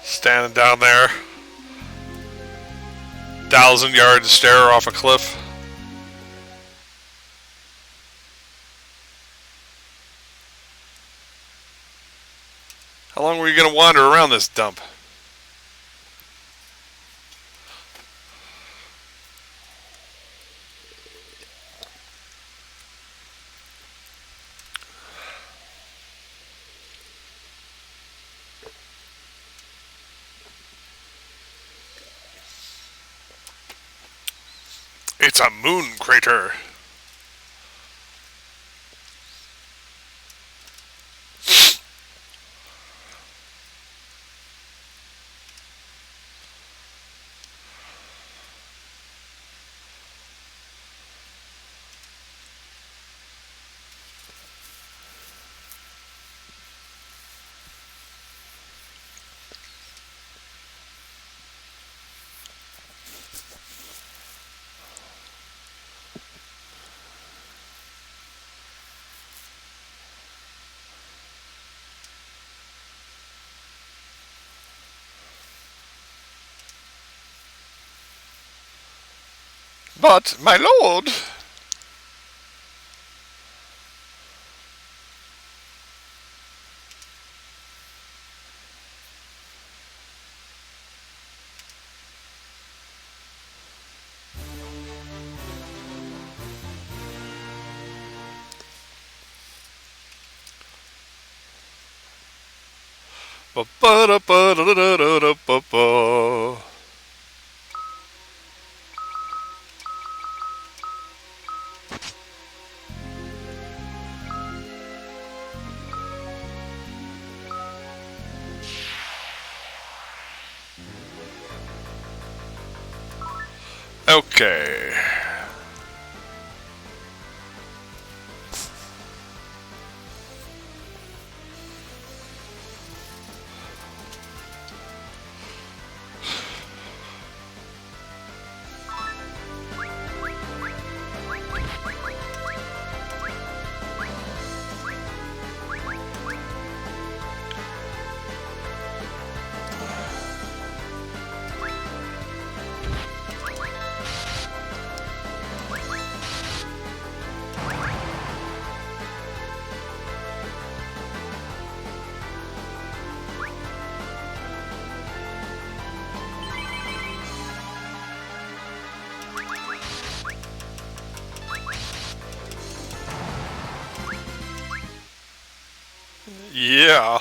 standing down there. 1,000-yard stare off a cliff. How long were you going to wander around this dump? It's a moon crater. But, my lord... Ba-ba-da-ba-da-da-da-da-ba-ba. Okay. Yeah.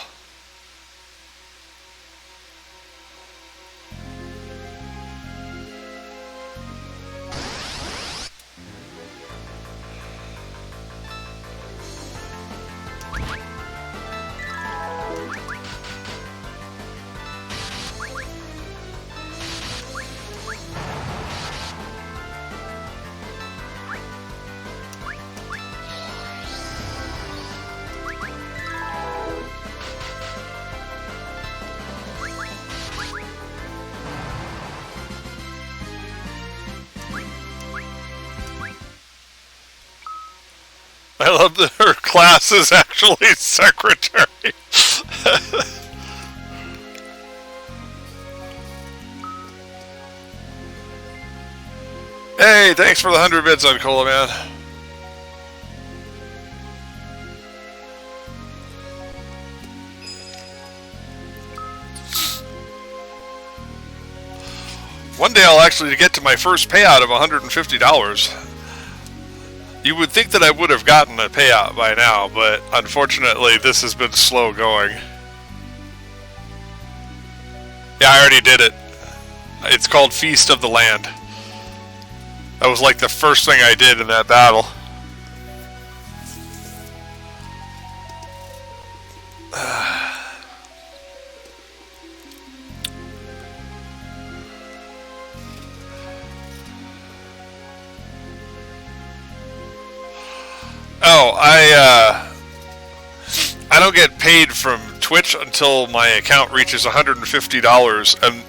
I love that her class is actually secretary. Hey, thanks for the 100 bits on Cola, man. One day I'll actually get to my first payout of $150. You would think that I would have gotten a payout by now, but unfortunately this has been slow going. Yeah, I already did it. It's called Feast of the Land. That was like the first thing I did in that battle. Oh, I don't get paid from Twitch until my account reaches $150, and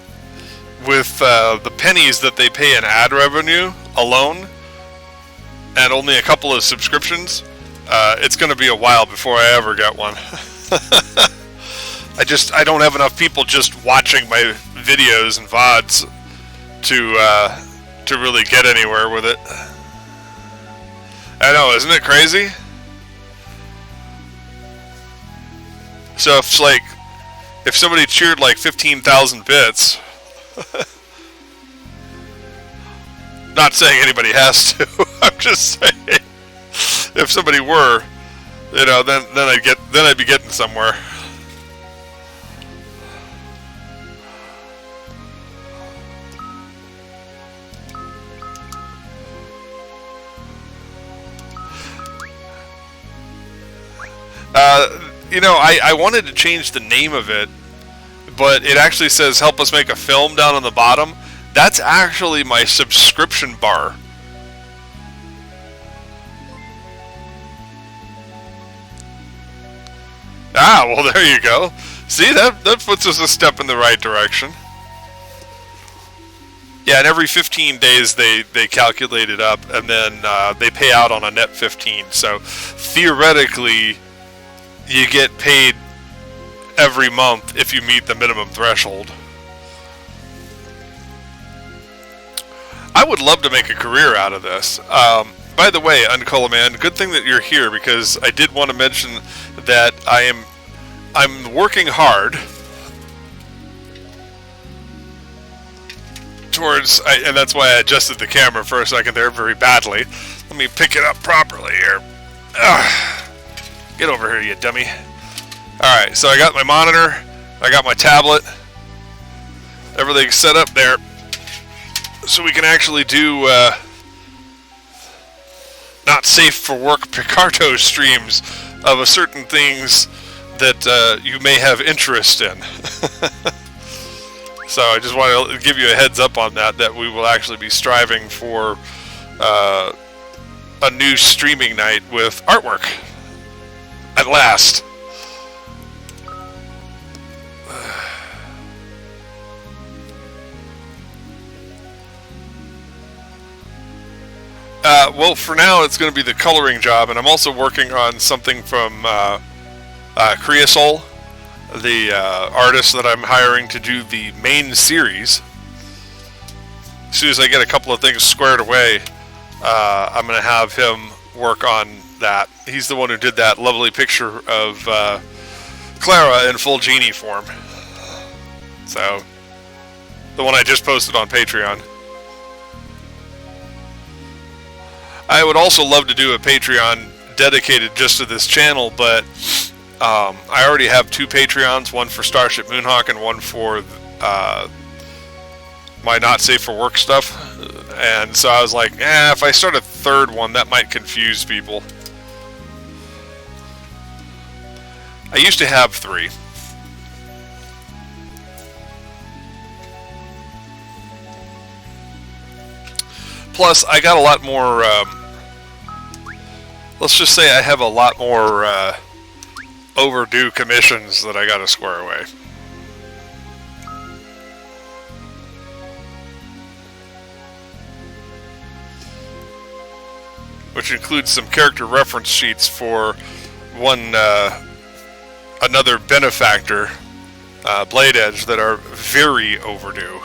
with the pennies that they pay in ad revenue alone, and only a couple of subscriptions, it's going to be a while before I ever get one. I don't have enough people just watching my videos and VODs to really get anywhere with it. I know, isn't it crazy? So if somebody cheered like 15,000 bits, not saying anybody has to, I'm just saying, if somebody were, then I'd be getting somewhere. I wanted to change the name of it, but it actually says help us make a film down on the bottom. That's actually my subscription bar. Ah, well, there you go. See, that puts us a step in the right direction. Yeah, and every 15 days they calculate it up, and then they pay out on a net 15. So theoretically, you get paid every month if you meet the minimum threshold. I would love to make a career out of this. By the way, Uncola Man, good thing that you're here, because I did want to mention that I'm working hard towards, and that's why I adjusted the camera for a second there very badly. Let me pick it up properly here. Get over here, you dummy. Alright, so I got my monitor, I got my tablet, everything's set up there, so we can actually do not safe for work Picarto streams of a certain things that you may have interest in. So I just want to give you a heads up on that we will actually be striving for a new streaming night with artwork. At last. Well, for now it's going to be the coloring job, and I'm also working on something from Creosol, the artist that I'm hiring to do the main series. As soon as I get a couple of things squared away, I'm going to have him work on that. He's the one who did that lovely picture of Clara in full genie form. So, the one I just posted on Patreon. I would also love to do a Patreon dedicated just to this channel, but I already have 2 Patreons, one for Starship Moonhawk and one for my not safe for work stuff. And so I was like, if I start a third one, that might confuse people. I used to have 3. Plus, I got a lot more, let's just say I have a lot more overdue commissions that I got to square away. Which includes some character reference sheets for one, another benefactor, Blade Edge, that are very overdue.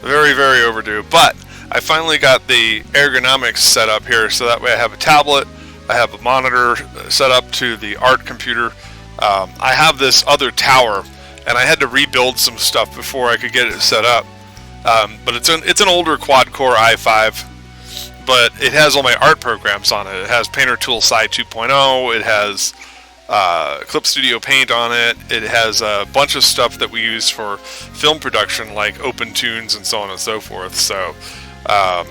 Very, very overdue. But I finally got the ergonomics set up here, so that way I have a tablet, I have a monitor set up to the art computer. I have this other tower, and I had to rebuild some stuff before I could get it set up. But it's an older quad-core i5, but it has all my art programs on it. It has Painter Tool Sci 2.0, it has Clip Studio Paint on it, it has a bunch of stuff that we use for film production, like OpenTunes and so on and so forth. So, and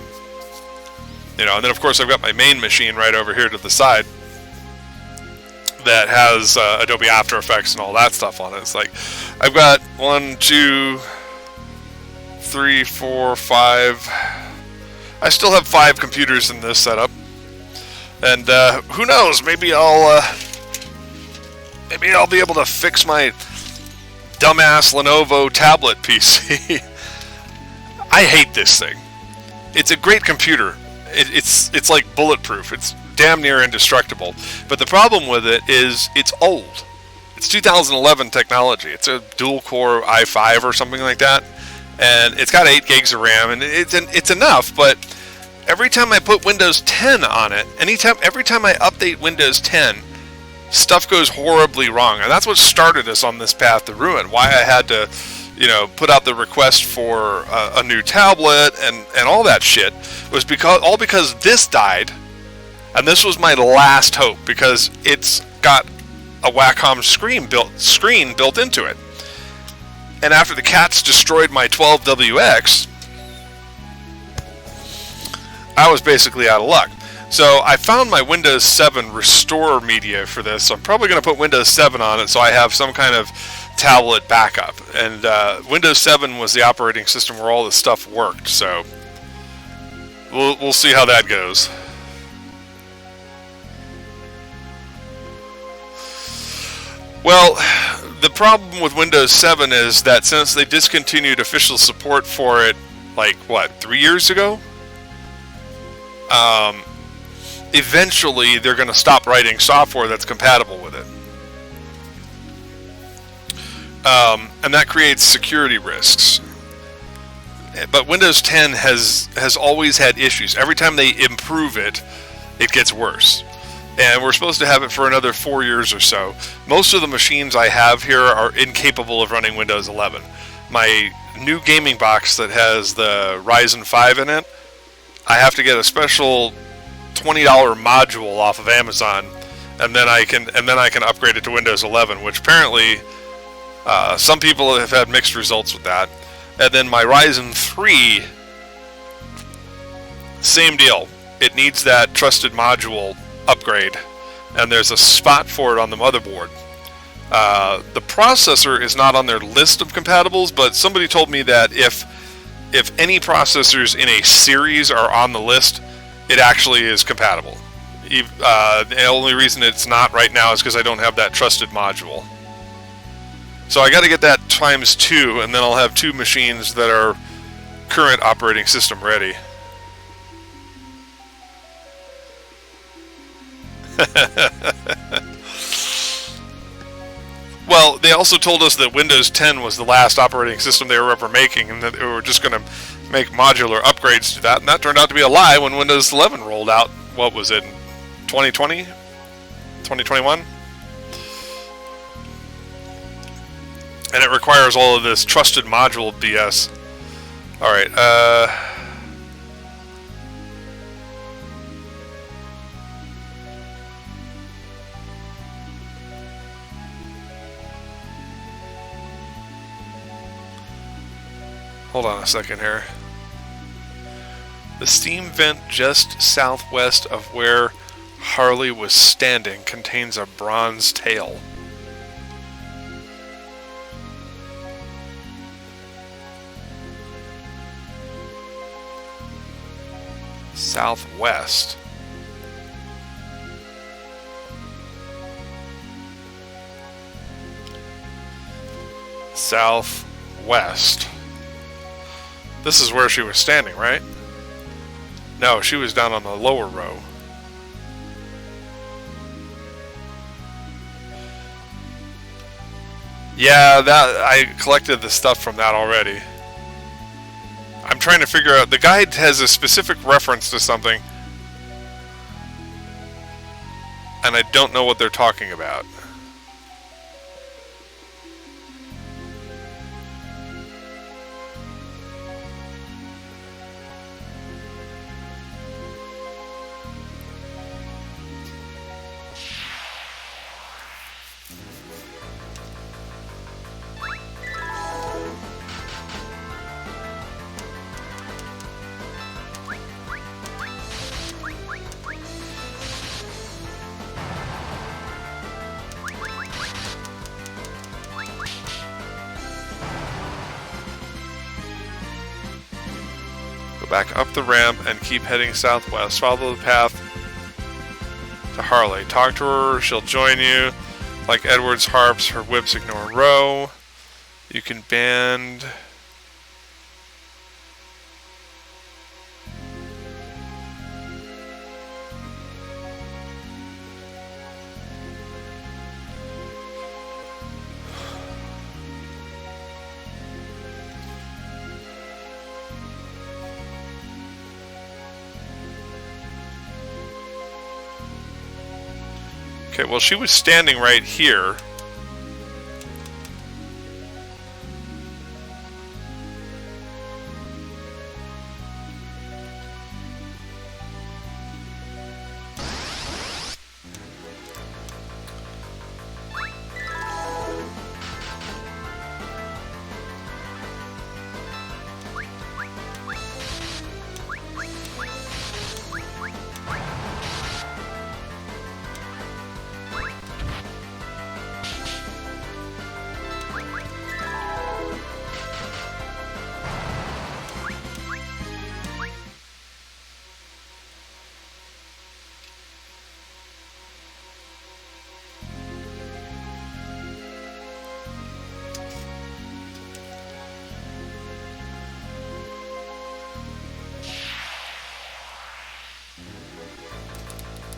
then of course I've got my main machine right over here to the side that has Adobe After Effects and all that stuff on it. It's like, I've got 1, 2, 3, 4, 5. I still have 5 computers in this setup, and who knows? Maybe I'll be able to fix my dumbass Lenovo tablet PC. I hate this thing. It's a great computer. It's like bulletproof. damn near indestructible. But the problem with it is it's old. It's 2011 technology. It's a dual-core i5 or something like that, and it's got 8 gigs of RAM, and it's enough. But every time I put Windows 10 on it, every time I update Windows 10, stuff goes horribly wrong, and that's what started us on this path to ruin. Why I had to, put out the request for a new tablet and all that shit was because this died, and this was my last hope because it's got a Wacom screen built into it. And after the cats destroyed my 12WX, I was basically out of luck. So I found my Windows 7 restore media for this. So I'm probably going to put Windows 7 on it so I have some kind of tablet backup. And Windows 7 was the operating system where all this stuff worked. So we'll see how that goes. Well, the problem with Windows 7 is that since they discontinued official support for it, 3 years ago? Eventually they're going to stop writing software that's compatible with it. And that creates security risks. But Windows 10 has always had issues. Every time they improve it, it gets worse. And we're supposed to have it for another 4 years or so. Most of the machines I have here are incapable of running Windows 11. My new gaming box that has the Ryzen 5 in it, I have to get a special $20 module off of Amazon, and then I can upgrade it to Windows 11, which apparently some people have had mixed results with that. And then my Ryzen 3, same deal. It needs that trusted module upgrade, and there's a spot for it on the motherboard. The processor is not on their list of compatibles, but somebody told me that if any processors in a series are on the list, it actually is compatible. The only reason it's not right now is because I don't have that trusted module. So I got to get that times 2, and then I'll have 2 machines that are current operating system ready. Well, they also told us that Windows 10 was the last operating system they were ever making, and that they were just going to make modular upgrades to that, and that turned out to be a lie when Windows 11 rolled out. What was it, 2020? 2021? And it requires all of this trusted module BS. Alright, hold on a second here. The steam vent just southwest of where Harley was standing contains a bronze tail. Southwest. Southwest. This is where she was standing, right? No, she was down on the lower row. Yeah, I collected the stuff from that already. I'm trying to figure out, the guide has a specific reference to something, and I don't know what they're talking about. Back up the ramp and keep heading southwest. Follow the path to Harley. Talk to her, she'll join you. Like Edward's harps, her whips ignore row. You can band. Okay, well, she was standing right here.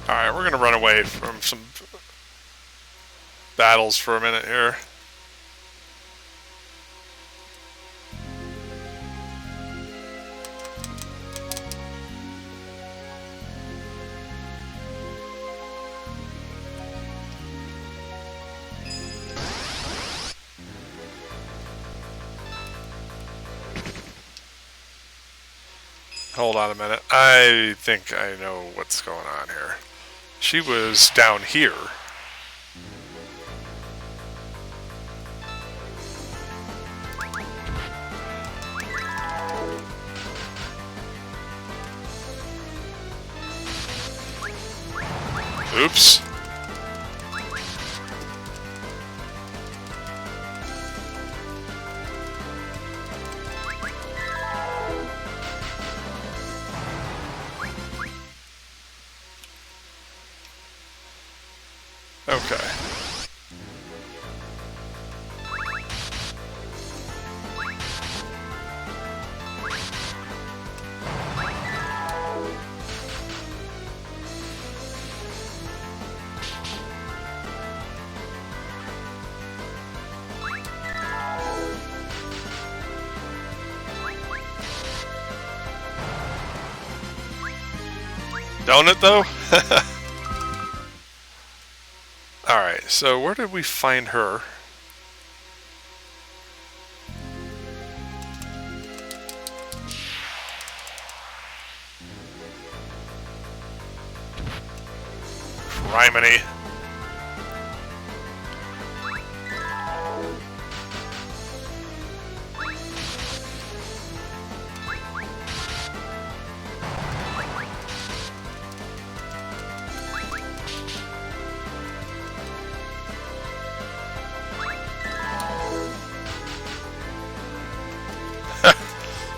Alright, we're gonna run away from some battles for a minute here. Hold on a minute. I think I know what's going on here. She was down here. Oops. Okay. Don't it though? Alright, so where did we find her? Criminy.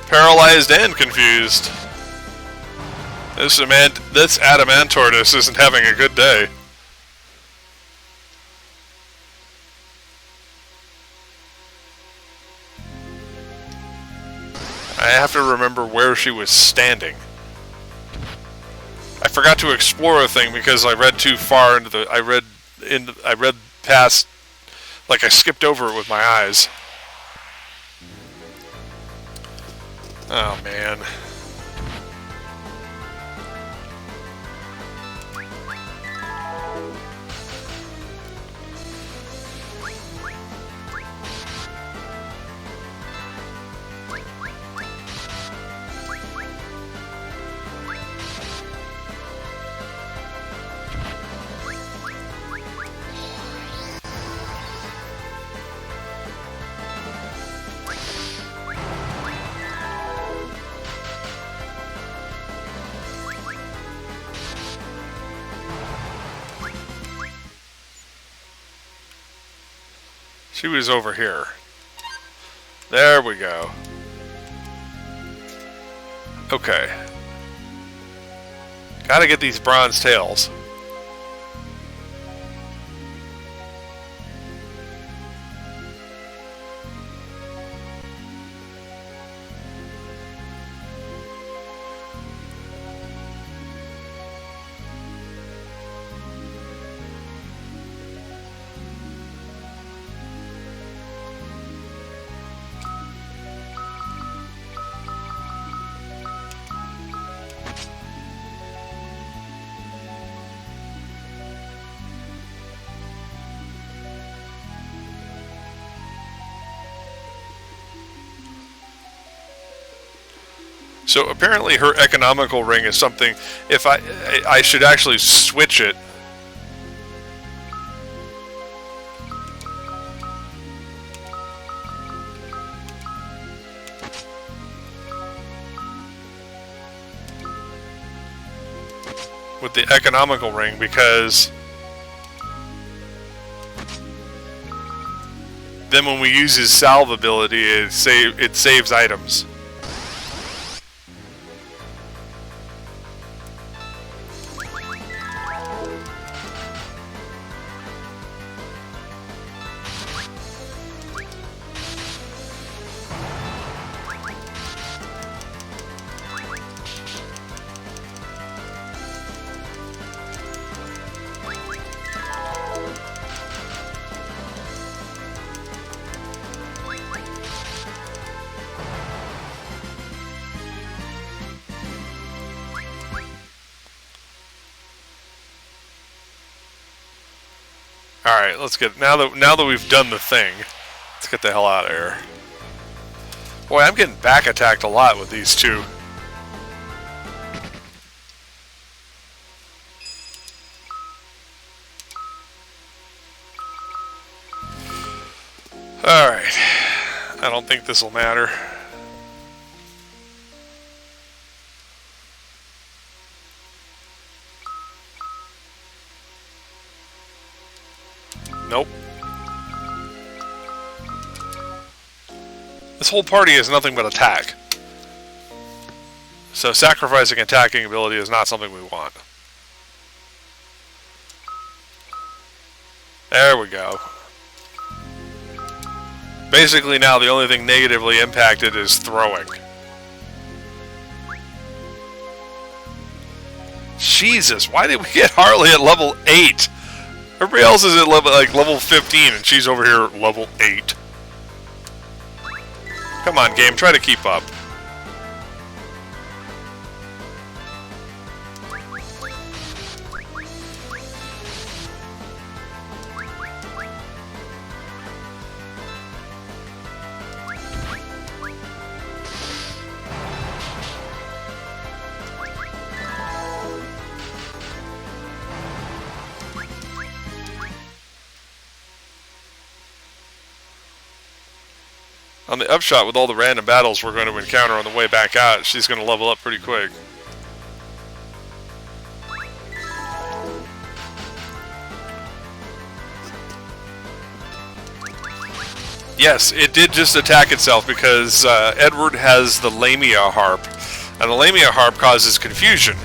Paralyzed and confused. This Adamantortus isn't having a good day. I have to remember where she was standing. I forgot to explore a thing because I read too far into the. I read past, like I skipped over it with my eyes. Oh man. She was over here. There we go. Okay. Gotta get these bronze tails. So apparently her economical ring is something, if I should actually switch it. With the economical ring, because then when we use his salve ability, it saves items. Alright, let's get now that we've done the thing, let's get the hell out of here. Boy, I'm getting back attacked a lot with these two. Alright. I don't think this will matter. Nope. This whole party is nothing but attack. So sacrificing attacking ability is not something we want. There we go. Basically now the only thing negatively impacted is throwing. Jesus, why did we get Harley at level 8? Everybody else is at level 15 and she's over here at level 8. Come on, game, try to keep up. On the upshot, with all the random battles we're going to encounter on the way back out, she's going to level up pretty quick. Yes, it did just attack itself because Edward has the Lamia Harp, and the Lamia Harp causes confusion.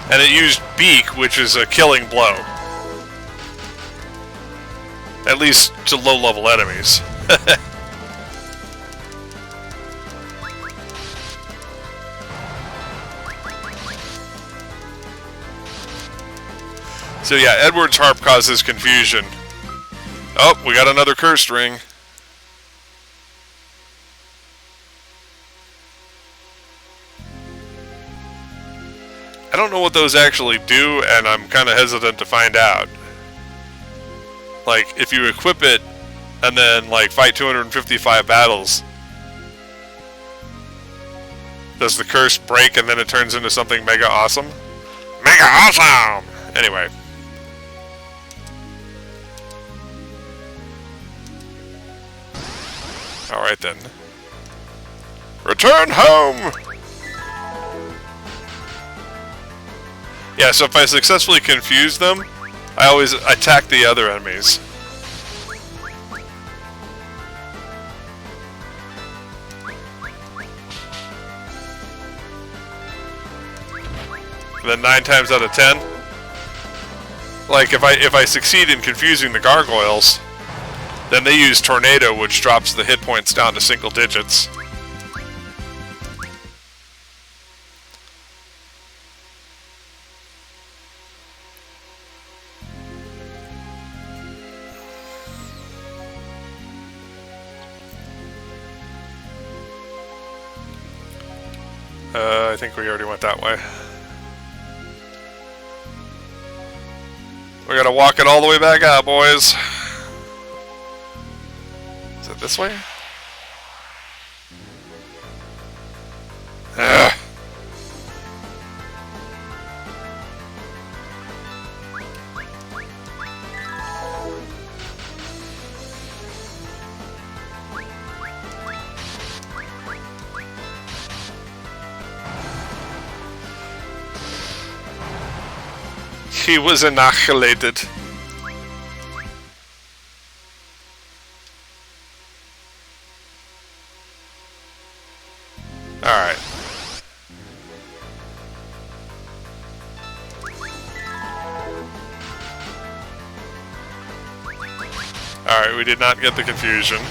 And it used Beak, which is a killing blow. At least to low-level enemies. So yeah, Edward's harp causes confusion. Oh, we got another cursed ring. I don't know what those actually do, and I'm kind of hesitant to find out. Like, if you equip it and then, like, fight 255 battles, does the curse break and then it turns into something mega awesome? Mega awesome! Anyway. Alright then. Return home! Yeah, so if I successfully confuse them, I always attack the other enemies. And then 9 times out of 10, like if I succeed in confusing the gargoyles, then they use Tornado, which drops the hit points down to single digits. I think we already went that way. We gotta walk it all the way back out, boys. Is it this way? He was annihilated. Alright. Alright, we did not get the confusion.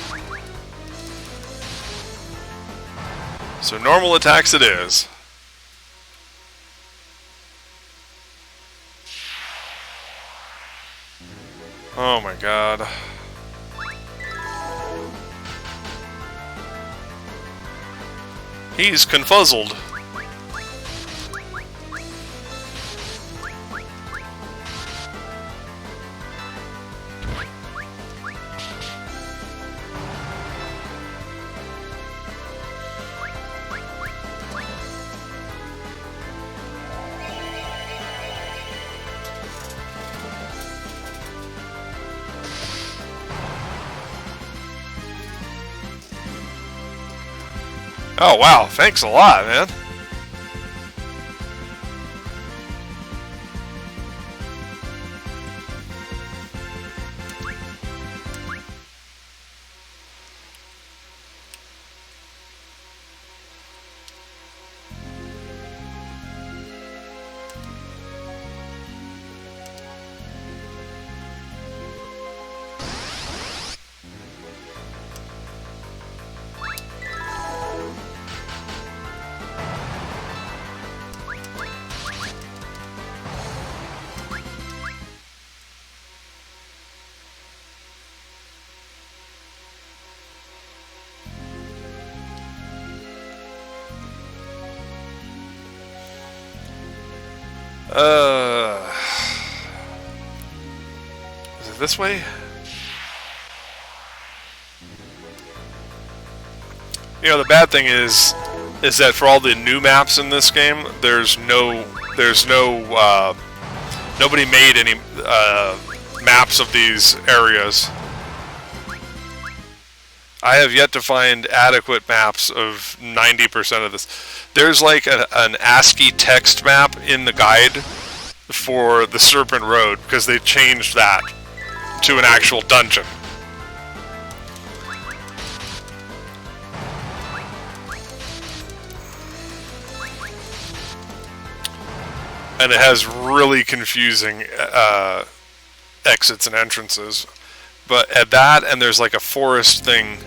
So normal attacks it is. Oh my god. He's confuzzled. Oh wow, thanks a lot, man. Is it this way? You know, the bad thing is that for all the new maps in this game, nobody made any maps of these areas. I have yet to find adequate maps of 90% of this. There's like an ASCII text map in the guide for the Serpent Road, because they changed that to an actual dungeon. And it has really confusing exits and entrances. But at that, and there's like a forest thing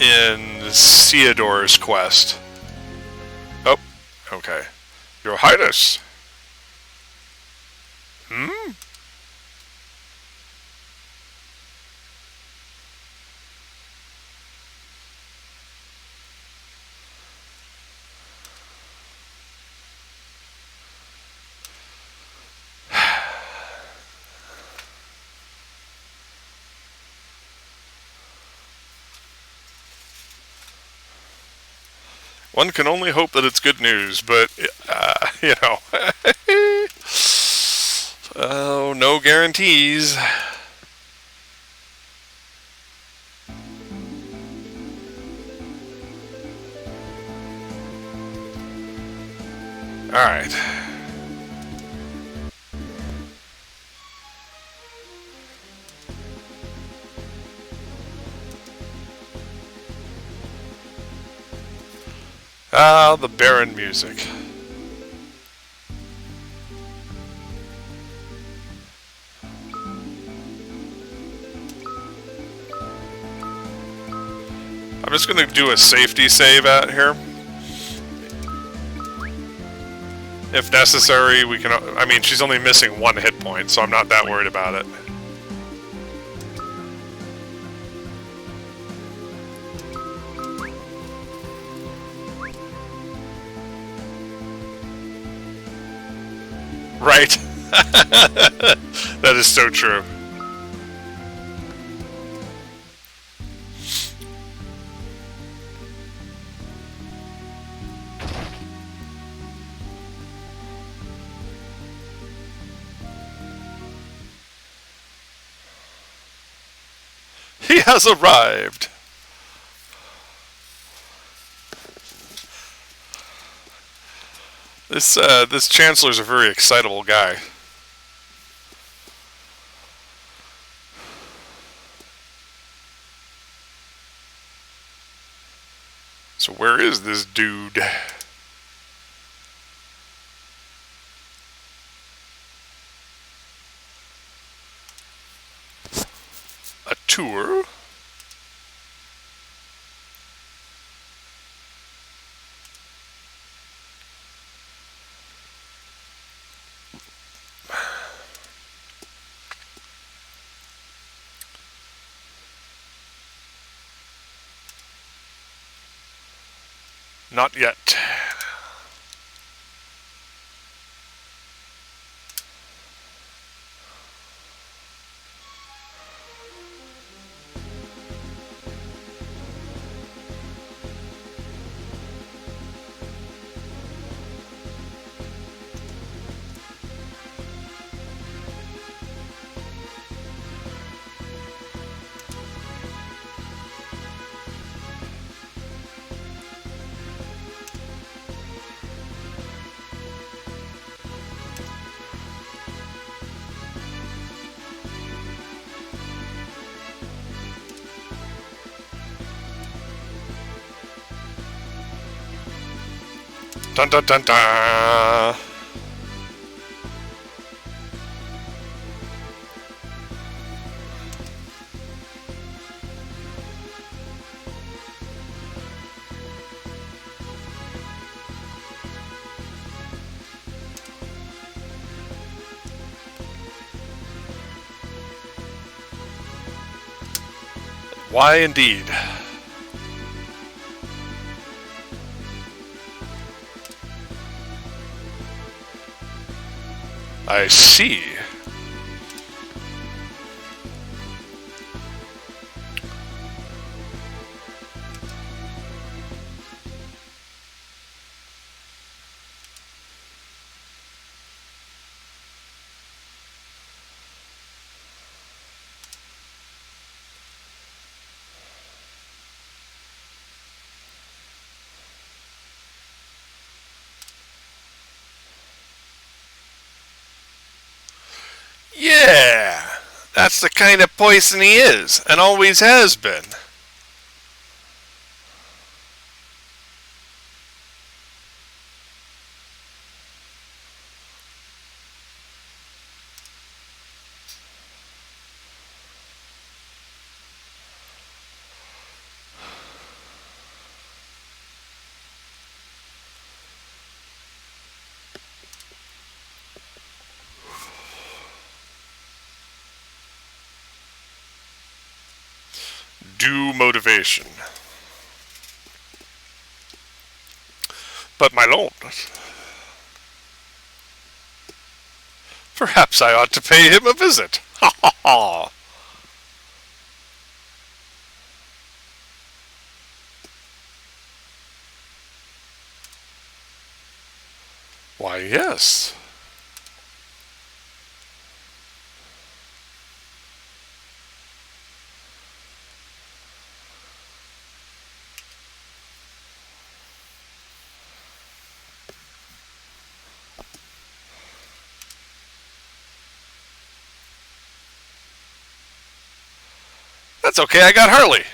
in Theodore's quest. Oh, okay. Your Highness. Hmm? One can only hope that it's good news, but, you know. Oh, no guarantees. Alright. Ah, the barren music. I'm just going to do a safety save out here. If necessary, we can... I mean, she's only missing 1 hit point, so I'm not that worried about it. Right. That is so true. He has arrived. This Chancellor's a very excitable guy. So where is this dude? A tour? Not yet. Dun dun dun dun! Why indeed? I see. Yeah, that's the kind of poison he is, and always has been. Due motivation. But my lord, perhaps I ought to pay him a visit. Ha ha ha! Why, yes. That's okay, I got Harley.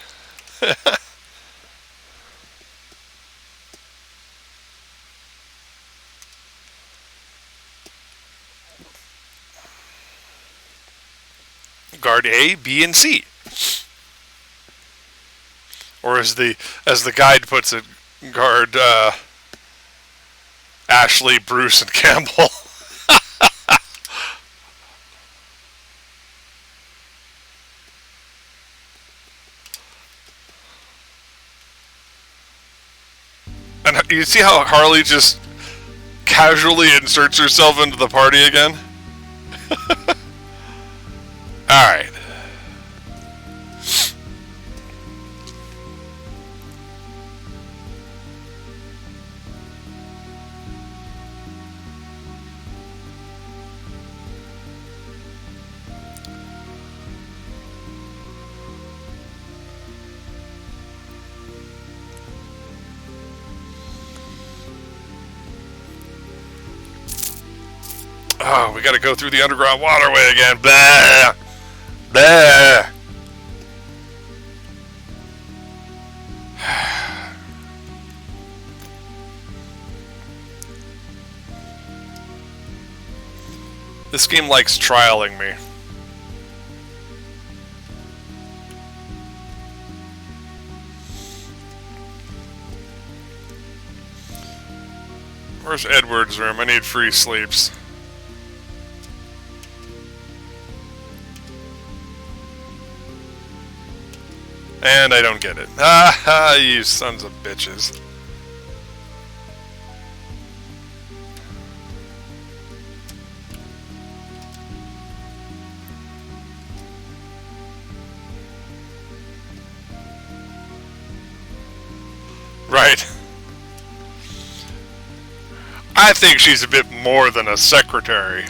Guard A, B, and C. Or as the guide puts it, guard Ashley, Bruce, and Campbell. And you see how Harley just casually inserts herself into the party again? Alright. Oh, we gotta go through the underground waterway again. Blah! Blah! This game likes trialing me. Where's Edward's room? I need free sleeps. And I don't get it. Ah ha, you sons of bitches. Right. I think she's a bit more than a secretary.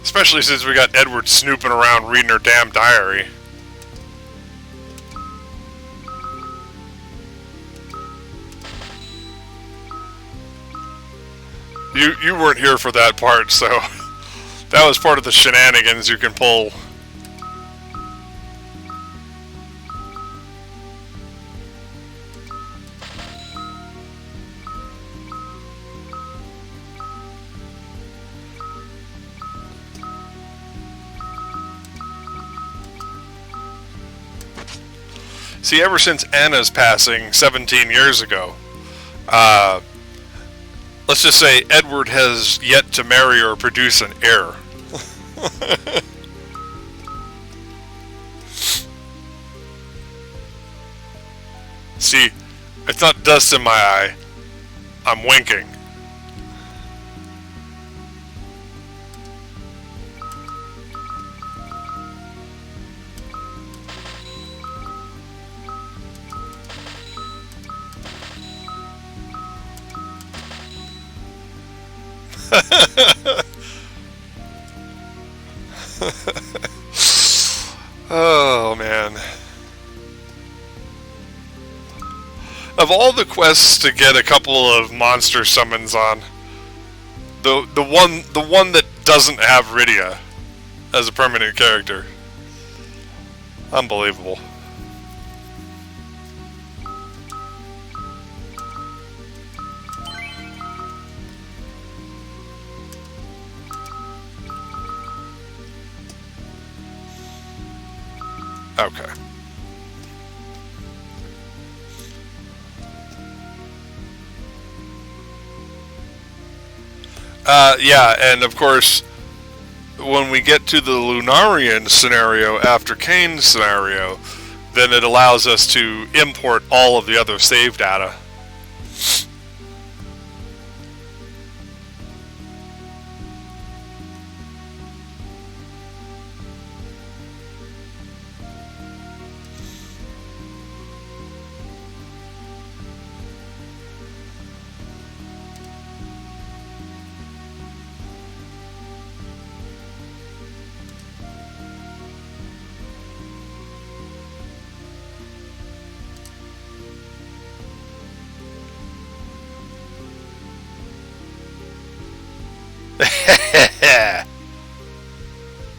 Especially since we got Edward snooping around reading her damn diary. You weren't here for that part, so that was part of the shenanigans you can pull. See, ever since Anna's passing 17 years ago, let's just say Edward has yet to marry or produce an heir. See, it's not dust in my eye. I'm winking. Oh man. Of all the quests to get a couple of monster summons on, the one that doesn't have Rydia as a permanent character. Unbelievable. Okay. Yeah, and of course, when we get to the Lunarian scenario after Kane's scenario, then it allows us to import all of the other save data.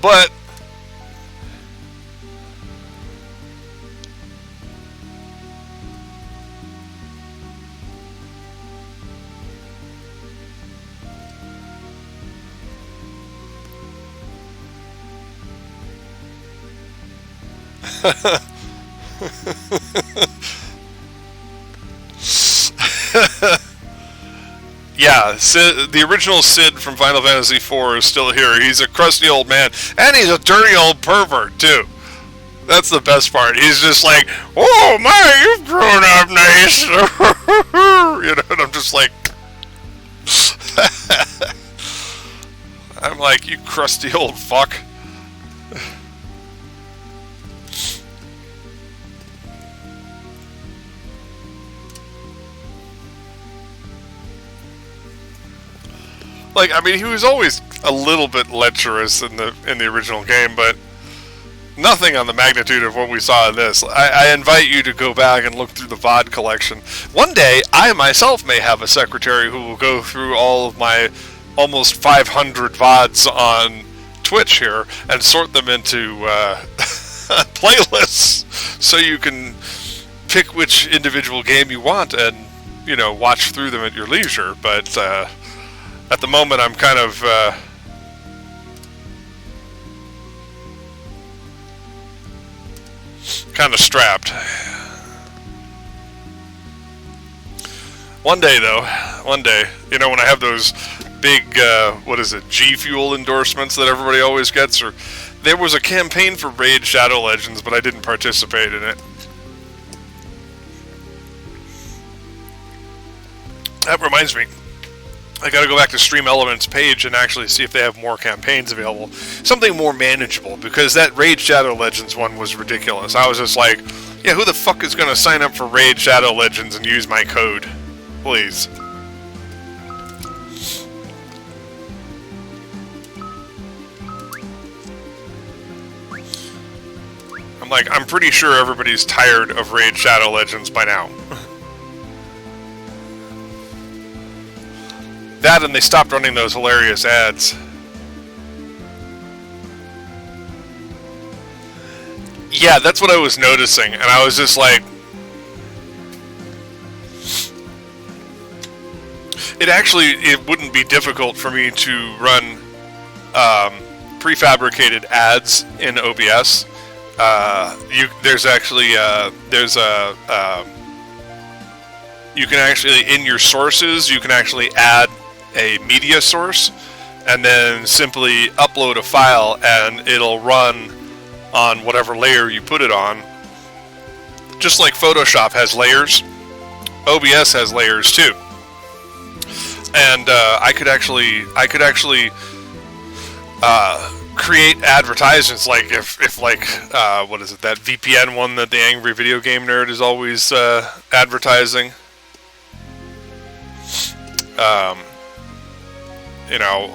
But yeah, Sid, the original Sid from Final Fantasy IV is still here. He's a crusty old man, and he's a dirty old pervert, too. That's the best part. He's just like, oh my, you've grown up nice. You know, and I'm just like, I'm like, you crusty old fuck. Like, I mean, he was always a little bit lecherous in the original game, but nothing on the magnitude of what we saw in this. I invite you to go back and look through the VOD collection. One day, I myself may have a secretary who will go through all of my almost 500 VODs on Twitch here and sort them into playlists so you can pick which individual game you want and, you know, watch through them at your leisure. But at the moment, I'm kind of strapped. One day, though, you know, when I have those big, what is it, G Fuel endorsements that everybody always gets, or there was a campaign for Raid Shadow Legends, but I didn't participate in it. That reminds me, I gotta go back to Stream Elements page and actually see if they have more campaigns available. Something more manageable, because that Raid Shadow Legends one was ridiculous. I was just like, yeah, who the fuck is gonna sign up for Raid Shadow Legends and use my code? Please. I'm like, I'm pretty sure everybody's tired of Raid Shadow Legends by now. That, and they stopped running those hilarious ads. Yeah, that's what I was noticing, and I was just like... It wouldn't be difficult for me to run prefabricated ads in OBS. There's actually, you can actually, in your sources, you can actually add a media source and then simply upload a file and it'll run on whatever layer you put it on. Just like Photoshop has layers, OBS has layers too. And I could actually create advertisements, like if like what is it, that VPN one that the Angry Video Game Nerd is always advertising. You know,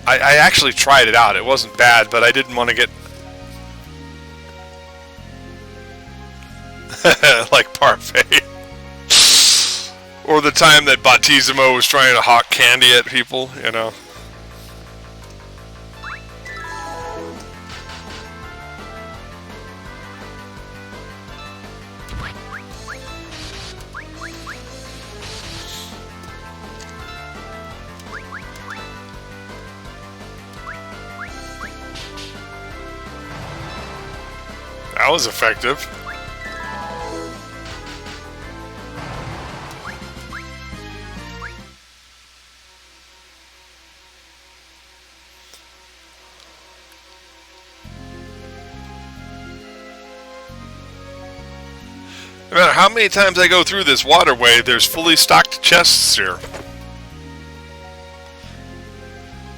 I actually tried it out. It wasn't bad, but I didn't want to get like Parfait. Or the time that Bautissimo was trying to hawk candy at people, you know. That was effective. No matter how many times I go through this waterway, there's fully stocked chests here.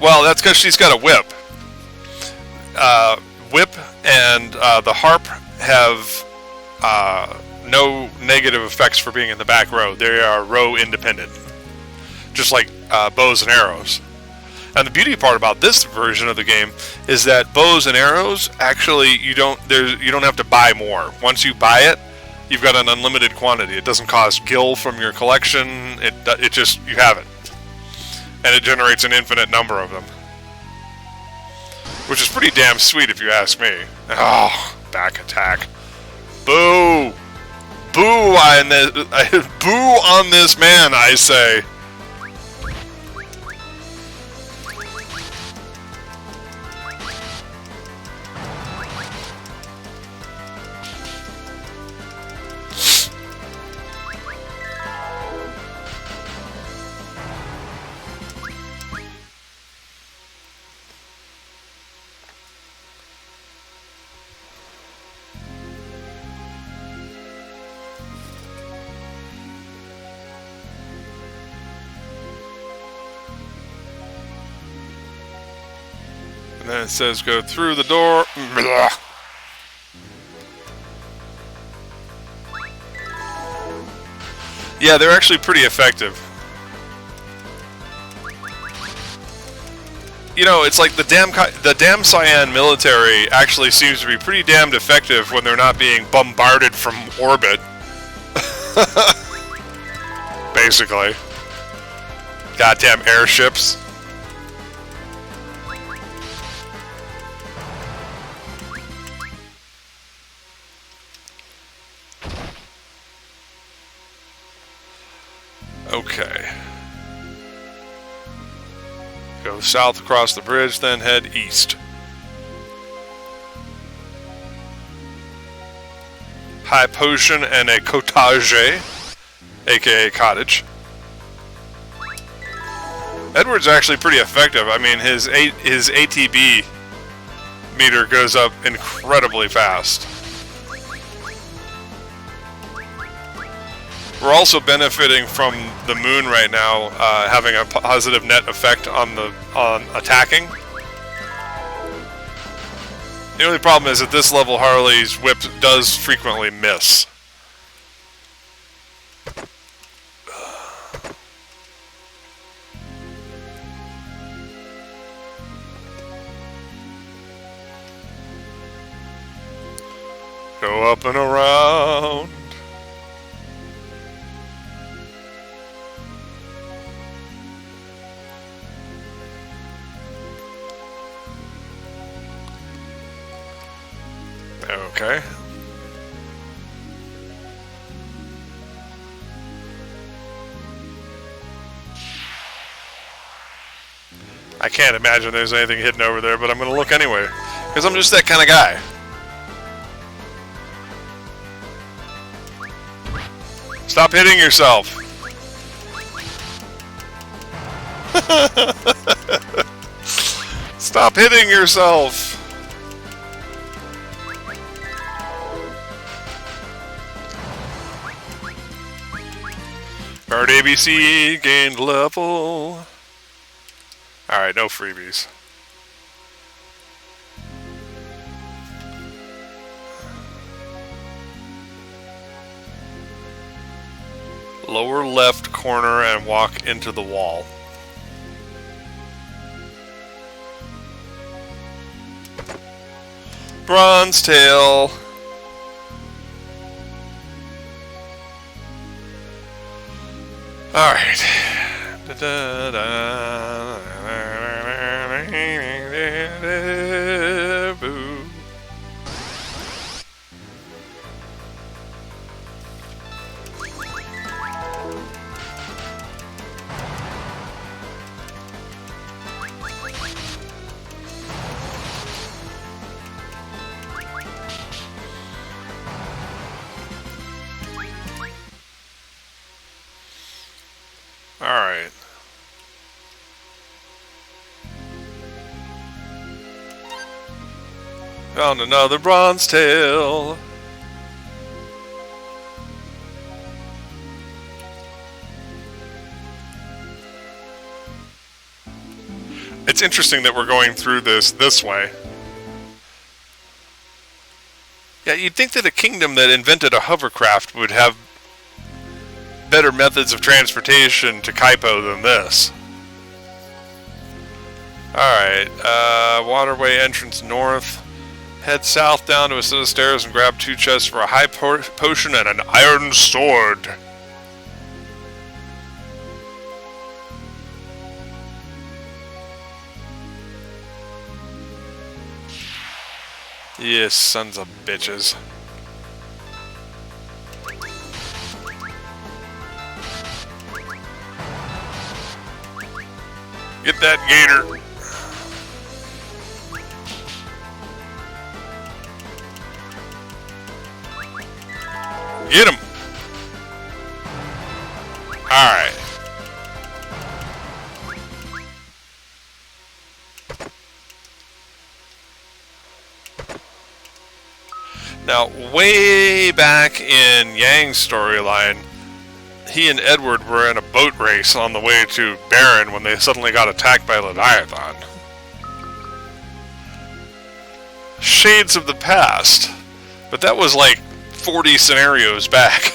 Well, that's because she's got a whip. Whip and the harp have no negative effects for being in the back row. They are row independent, just like bows and arrows. And the beauty part about this version of the game is that bows and arrows, actually, you don't have to buy more. Once you buy it, you've got an unlimited quantity. It doesn't cost gil from your collection. It just, you have it, and it generates an infinite number of them, which is pretty damn sweet if you ask me. Oh, back attack. Boo! Boo boo on this man, I say. And then it says go through the door. Blah. Yeah, they're actually pretty effective. you know, it's like the damn Cyan military actually seems to be pretty damned effective when they're not being bombarded from orbit. Basically. Goddamn airships. Okay. Go south across the bridge, then head east. High potion and a cottage, aka cottage. Edward's actually pretty effective. I mean, his ATB meter goes up incredibly fast. We're also benefiting from the moon right now, having a positive net effect on attacking. The only problem is at this level, Harley's whip does frequently miss. Go up and around. Okay. I can't imagine there's anything hidden over there, but I'm going to look anyway, because I'm just that kind of guy. Stop hitting yourself. Stop hitting yourself. Guard ABC gained level. Alright, no freebies. Lower left corner and walk into the wall. Bronze tail. All right. Alright. Found another bronze tail. It's interesting that we're going through this way. Yeah, you'd think that a kingdom that invented a hovercraft would have better methods of transportation to Kaipo than this. Alright, waterway entrance north. Head south down to a set of stairs and grab 2 chests for a high potion and an iron sword. Yes, sons of bitches. Get that gator. Get him. All right. Now, way back in Yang's storyline, he and Edward were in a boat race on the way to Baron when they suddenly got attacked by Leviathan. Shades of the past. But that was like 40 scenarios back.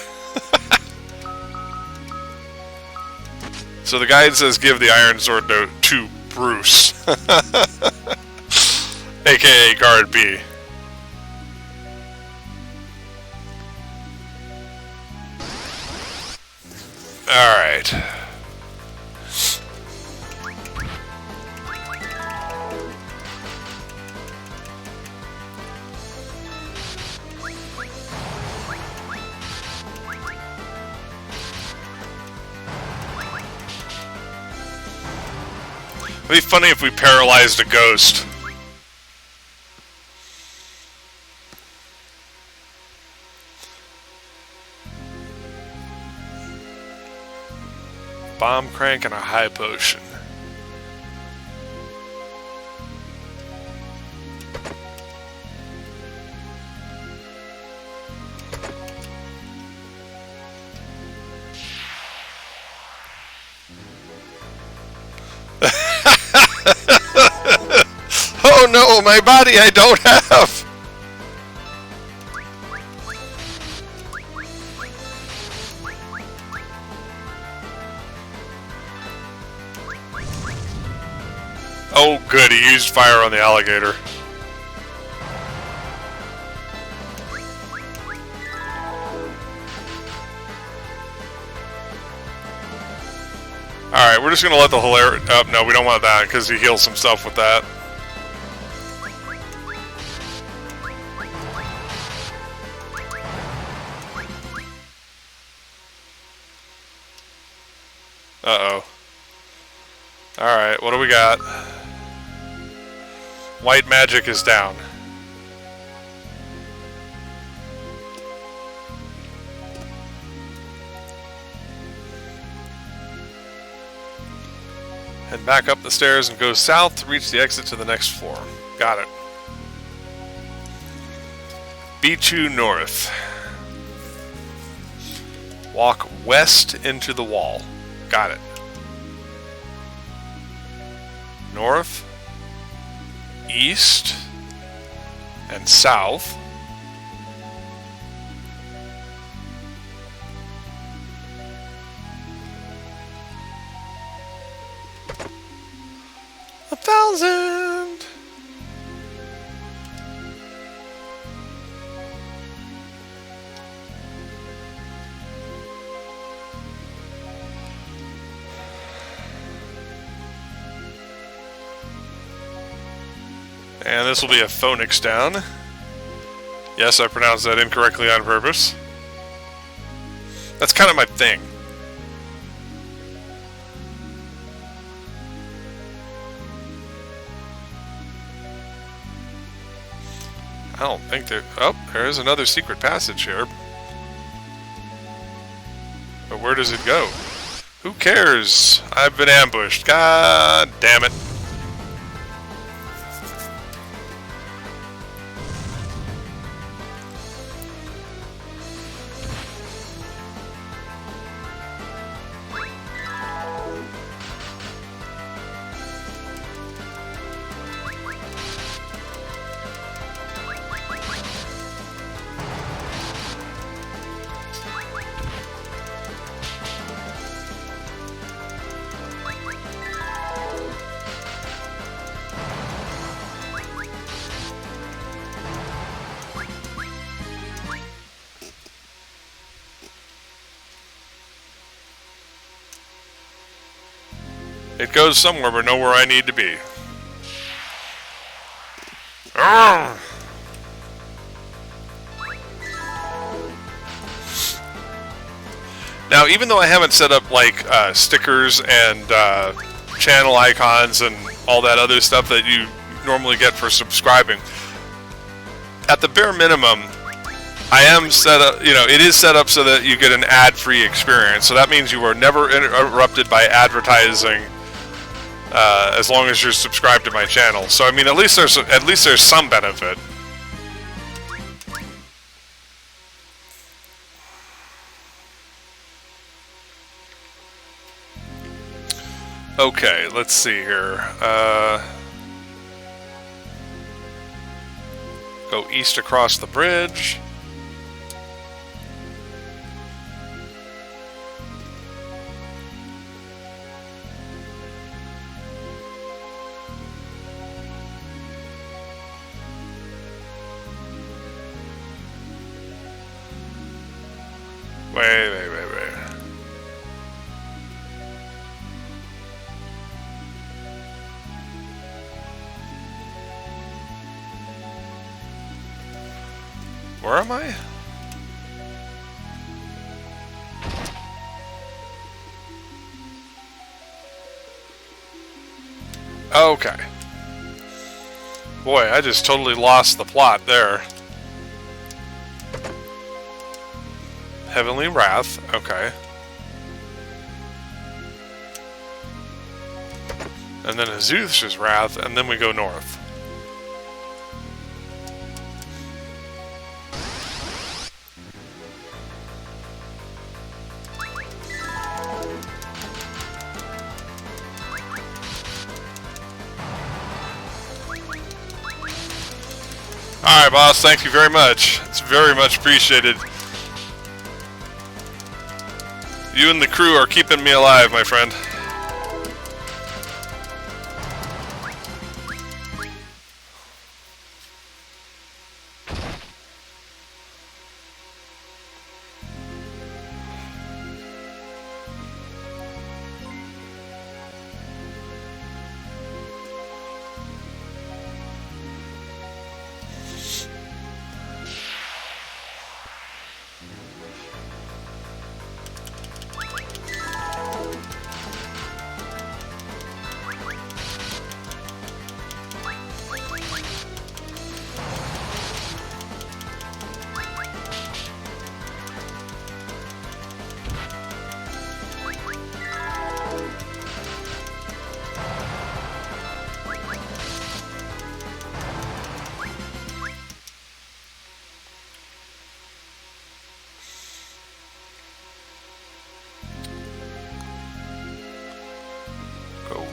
So the guide says give the Iron Sword to Bruce, aka Guard B. Alright. It'd be funny if we paralyzed a ghost. Bomb crank and a high potion. Oh no, my body I don't have! Oh good, he used fire on the alligator. Alright, we're just gonna let the hilarity... Oh, no, we don't want that, because he heals himself with that. Uh-oh. Alright, what do we got? White magic is down. Head back up the stairs and go south to reach the exit to the next floor. Got it. Beach north. Walk west into the wall. Got it. North, east, and south. A 1,000. And this will be a phonics down. Yes, I pronounced that incorrectly on purpose. That's kind of my thing. I don't think there... Oh, there is another secret passage here. But where does it go? Who cares? I've been ambushed. God damn it. It goes somewhere, but nowhere I need to be. Arrgh! Now, even though I haven't set up like stickers and channel icons and all that other stuff that you normally get for subscribing, at the bare minimum, I am set up, you know, it is set up so that you get an ad-free experience. So that means you are never interrupted by advertising as long as you're subscribed to my channel. So I mean, at least there's some benefit. Okay, let's see here. Go east across the bridge. Wait. Where am I? Okay. Boy, I just totally lost the plot there. Heavenly Wrath, okay. And then Azuth's Wrath, and then we go north. Alright, boss, thank you very much. It's very much appreciated. You and the crew are keeping me alive, my friend.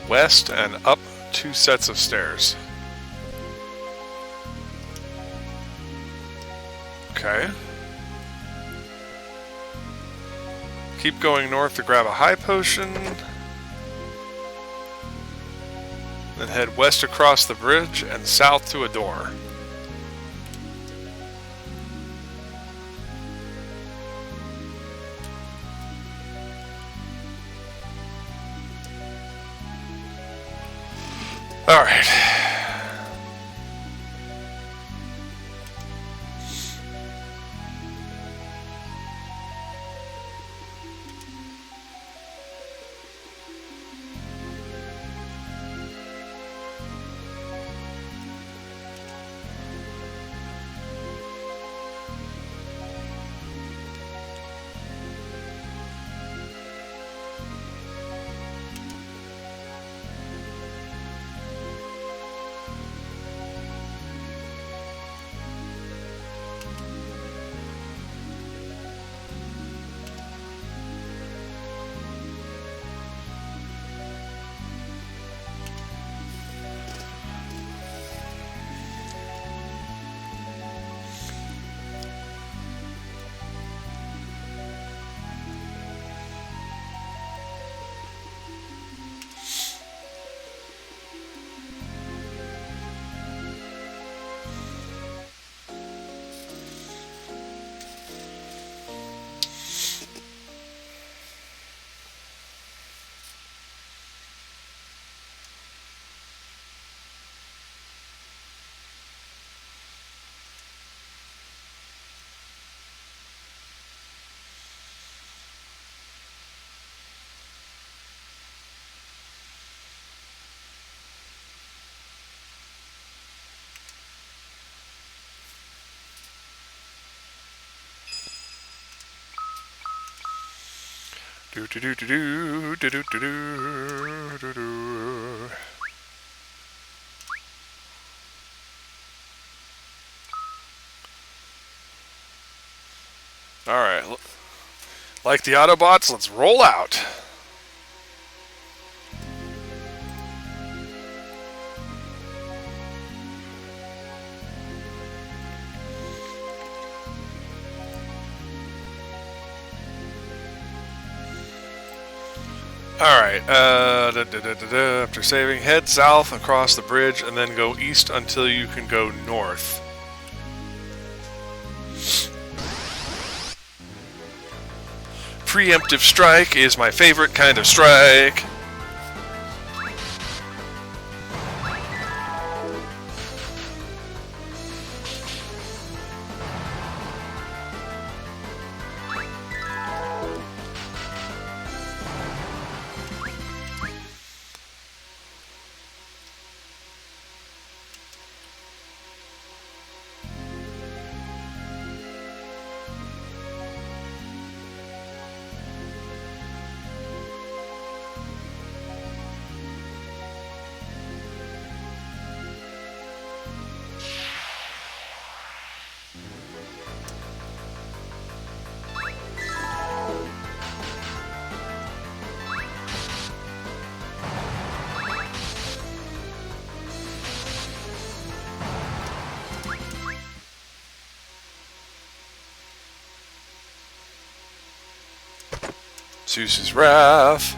West and up 2 sets of stairs. Okay. Keep going north to grab a high potion. Then head west across the bridge and south to a door. All right. Do do do do do do do do do do. All right, like the Autobots, let's roll out. Alright, after saving, head south across the bridge and then go east until you can go north. preemptive strike is my favorite kind of strike. Zeus's Wrath.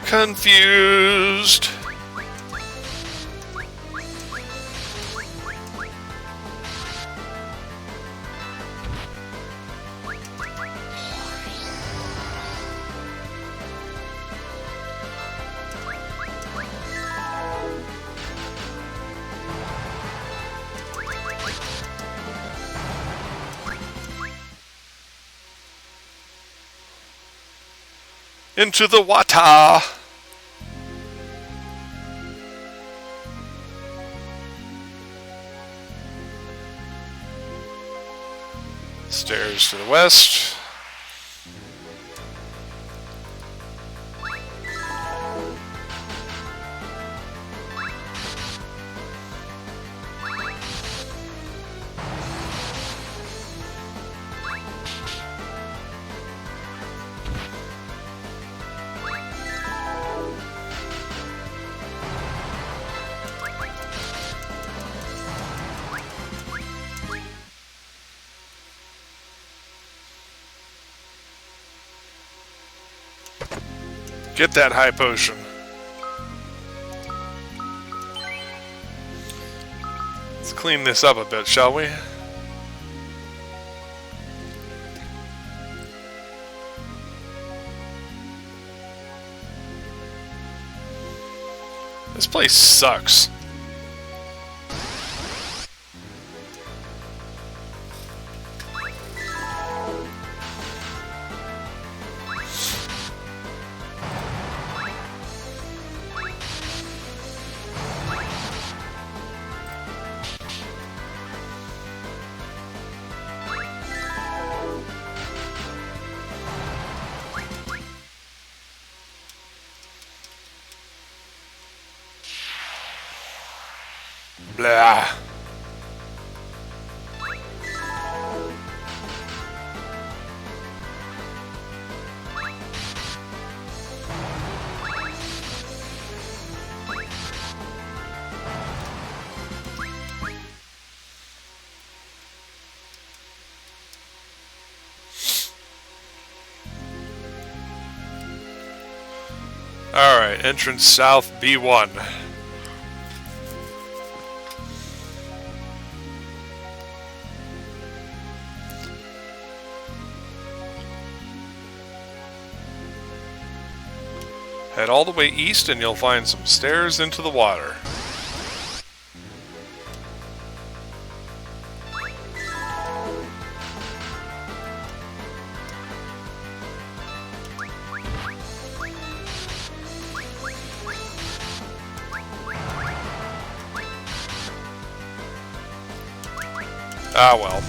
Confused. Into the water. Stairs to the west. Get that high potion. Let's clean this up a bit, shall we? This place sucks. Blah. All right, entrance south B1. Head all the way east and you'll find some stairs into the water. Ah, well.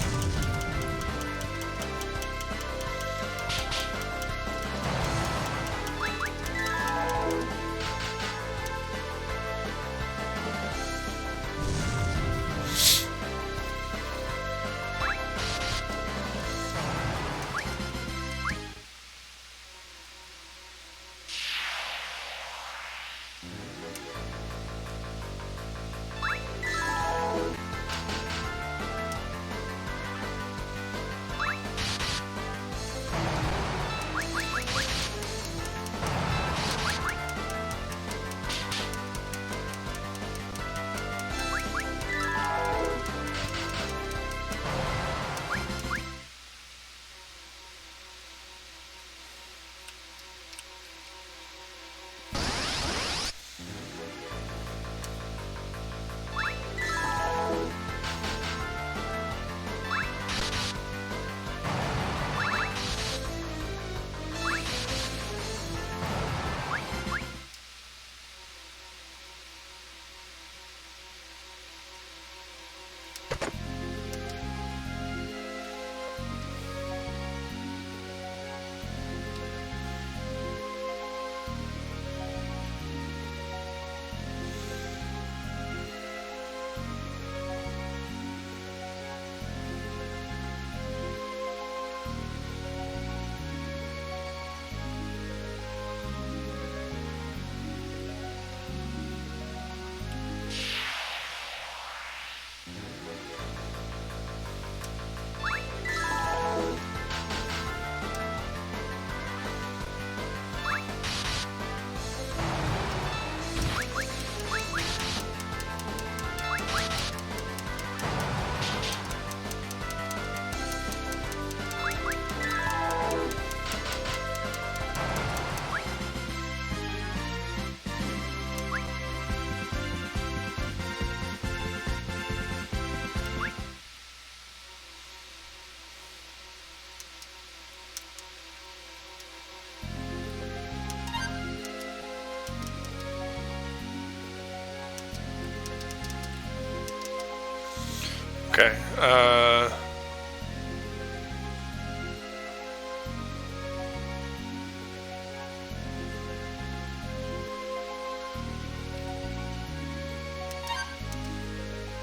Okay.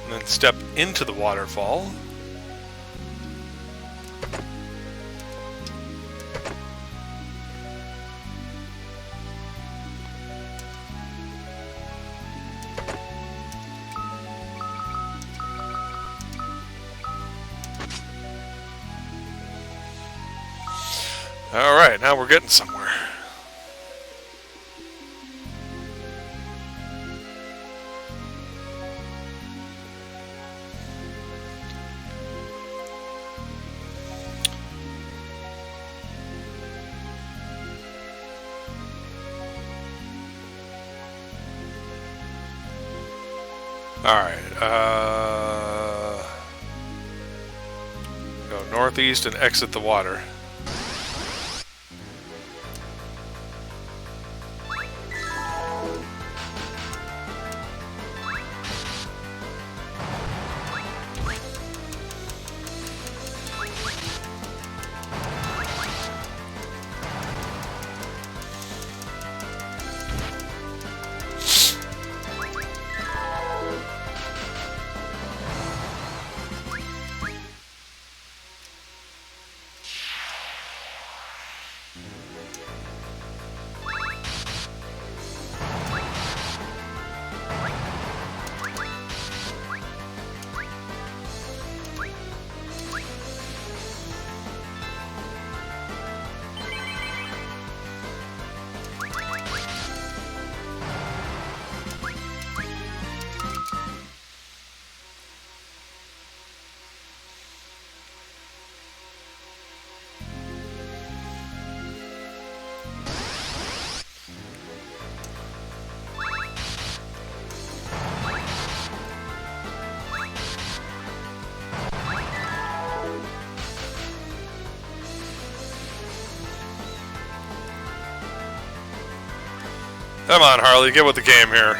And then step into the waterfall. Alright, now we're getting somewhere. Alright, go northeast and exit the water. Come on, Harley, get with the game here.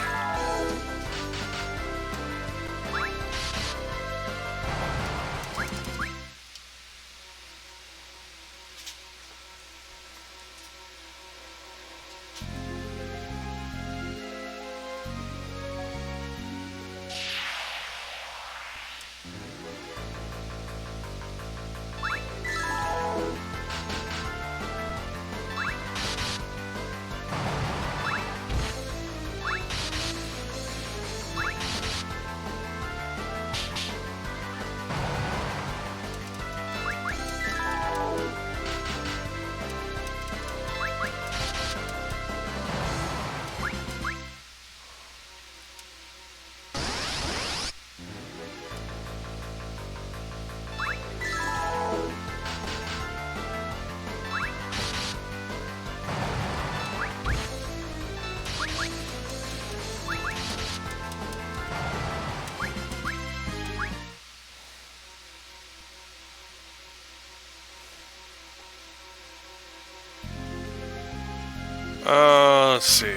Let's see.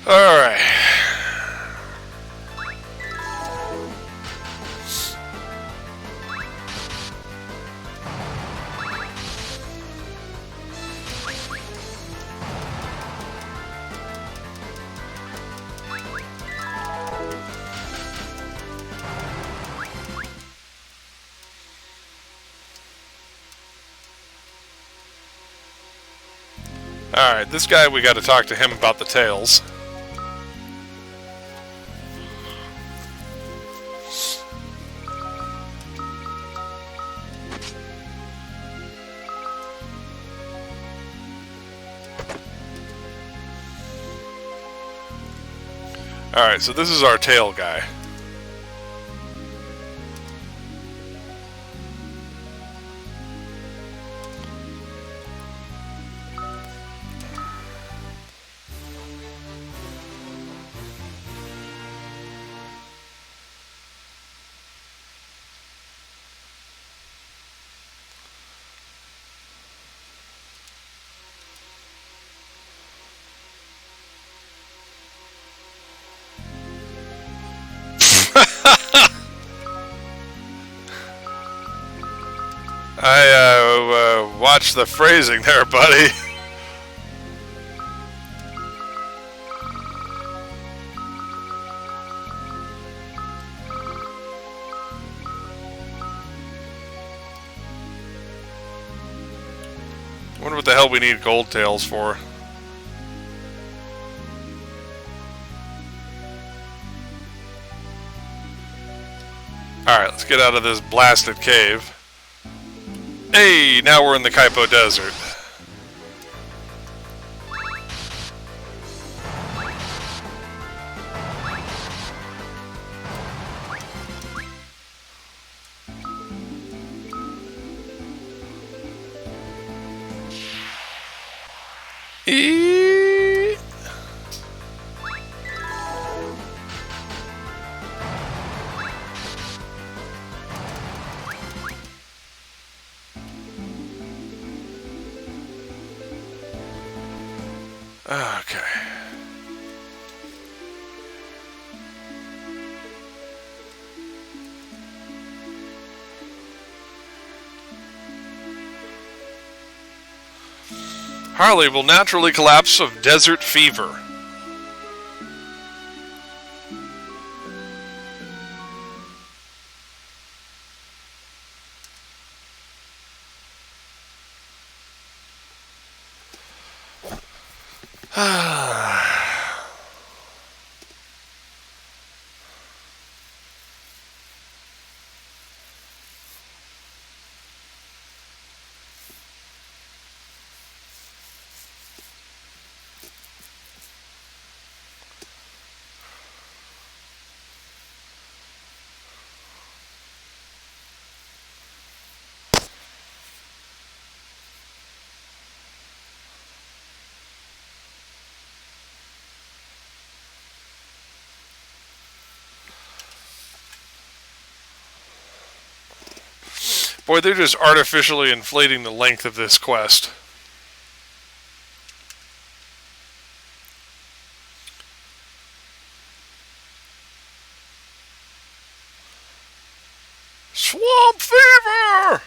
All right. Alright, this guy, we got to talk to him about the tails. Alright, so this is our tail guy. I watched the phrasing there, buddy. I wonder what the hell we need gold tails for. Alright, let's get out of this blasted cave. Hey, now we're in the Kaipo Desert. Okay. Harley will naturally collapse of desert fever. Boy, they're just artificially inflating the length of this quest. Swamp fever!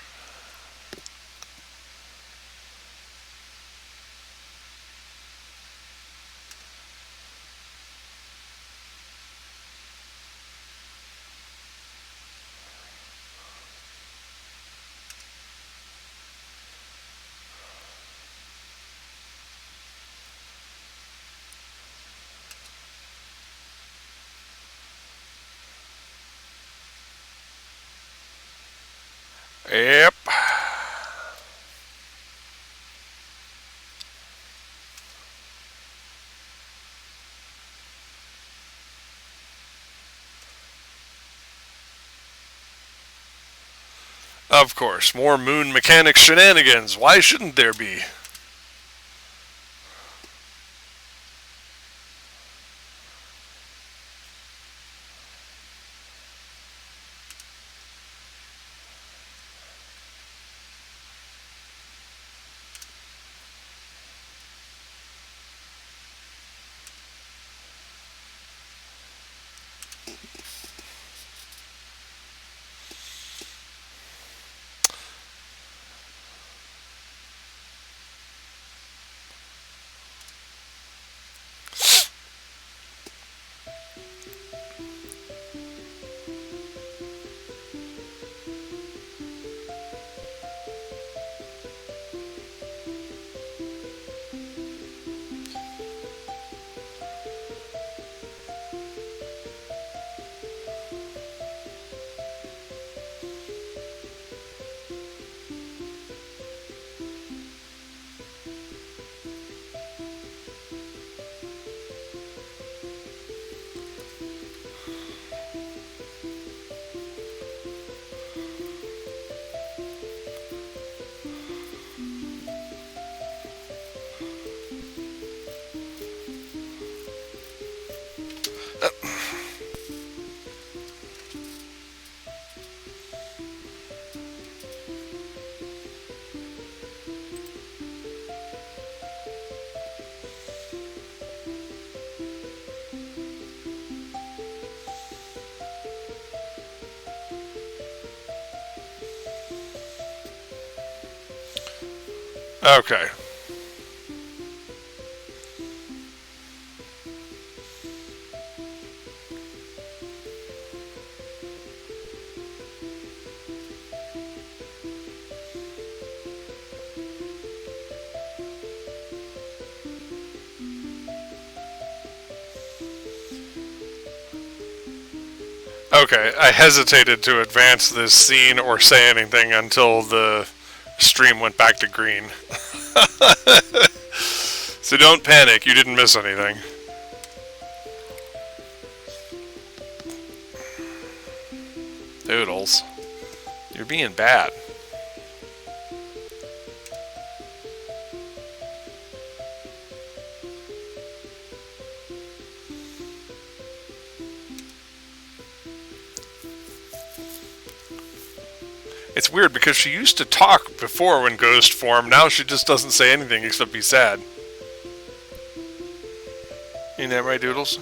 Yep. Of course, more moon mechanics shenanigans. Why shouldn't there be? Okay. Okay, I hesitated to advance this scene or say anything until the stream went back to green. So don't panic, you didn't miss anything. Doodles. You're being bad. It's weird because she used to talk before when ghost form. Now she just doesn't say anything except be sad. Ain't that right, Doodles?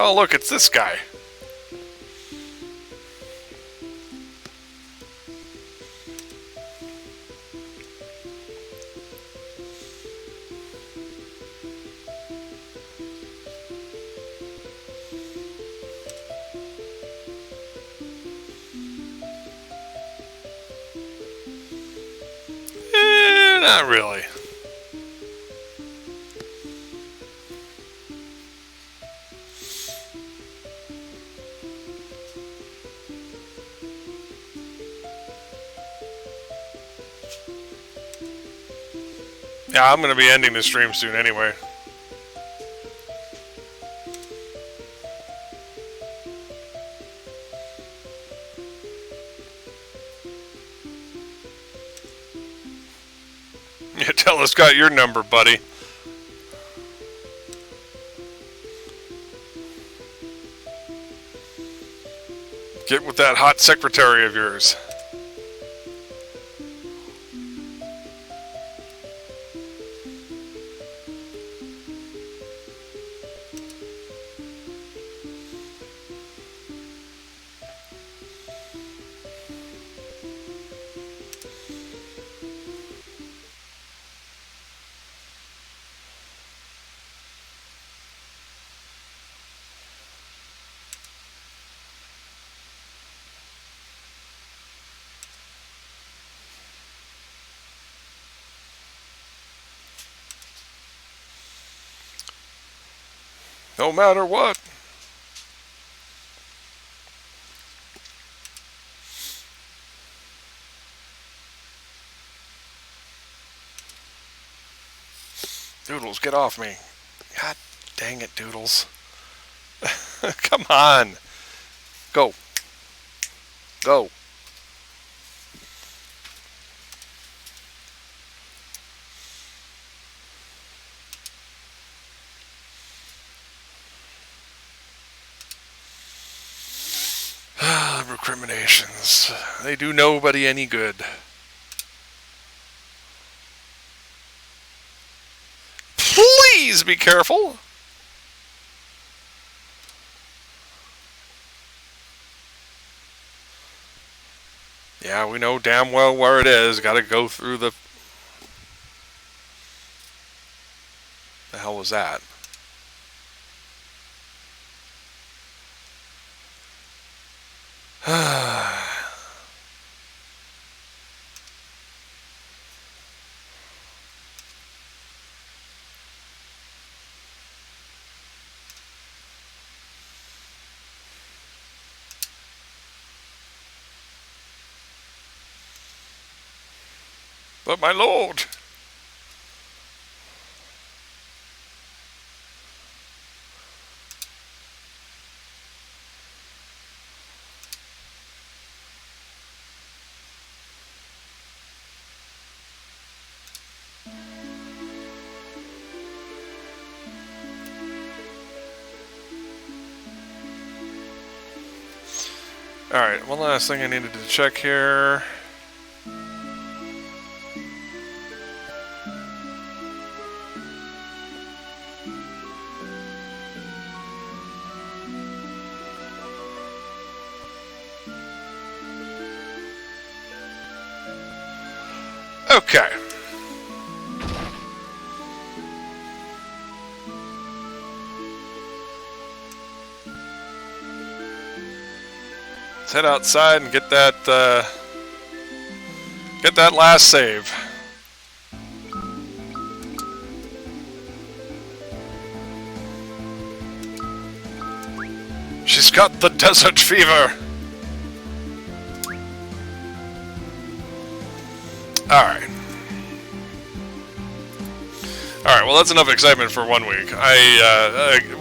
Oh, look, it's this guy. Not really. Yeah, I'm going to be ending the stream soon anyway. Yeah, tell us got your number, buddy. Get with that hot secretary of yours. No matter what. Doodles, get off me. God dang it, Doodles. Come on. Go. Go. Recriminations. They do nobody any good. Please be careful. Yeah, we know damn well where it is. Gotta go through the... The hell was that? But my lord... Alright, one last thing I needed to check here. Okay. Let's head outside and get that last save. She's got the desert fever. Alright. Alright, well that's enough excitement for 1 week.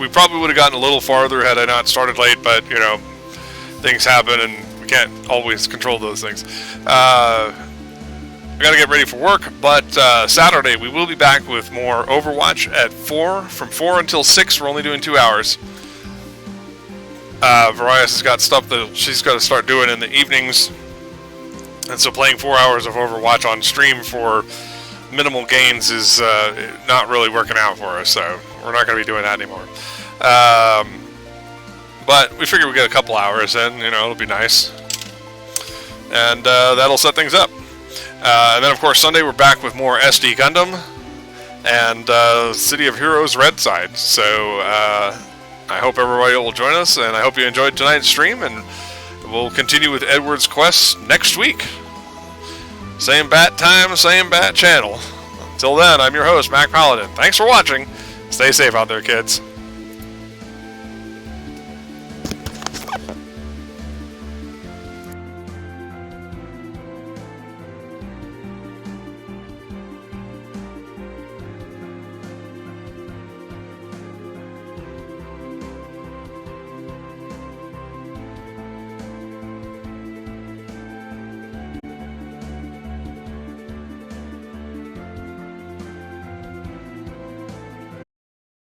We probably would have gotten a little farther had I not started late, but, you know, things happen and we can't always control those things. I gotta get ready for work, but Saturday we will be back with more Overwatch at 4. From 4 until 6, we're only doing 2 hours. Varias has got stuff that she's got to start doing in the evenings. And so playing 4 hours of Overwatch on stream for minimal gains is not really working out for us, so we're not going to be doing that anymore. But we figure we get a couple hours in, you know, it'll be nice. And that'll set things up. And then, of course, Sunday we're back with more SD Gundam and City of Heroes Red Side. So I hope everybody will join us, and I hope you enjoyed tonight's stream, and we'll continue with Edward's Quest next week. Same bat time, same bat channel. Until then, I'm your host, Mac Paladin. Thanks for watching. Stay safe out there, kids.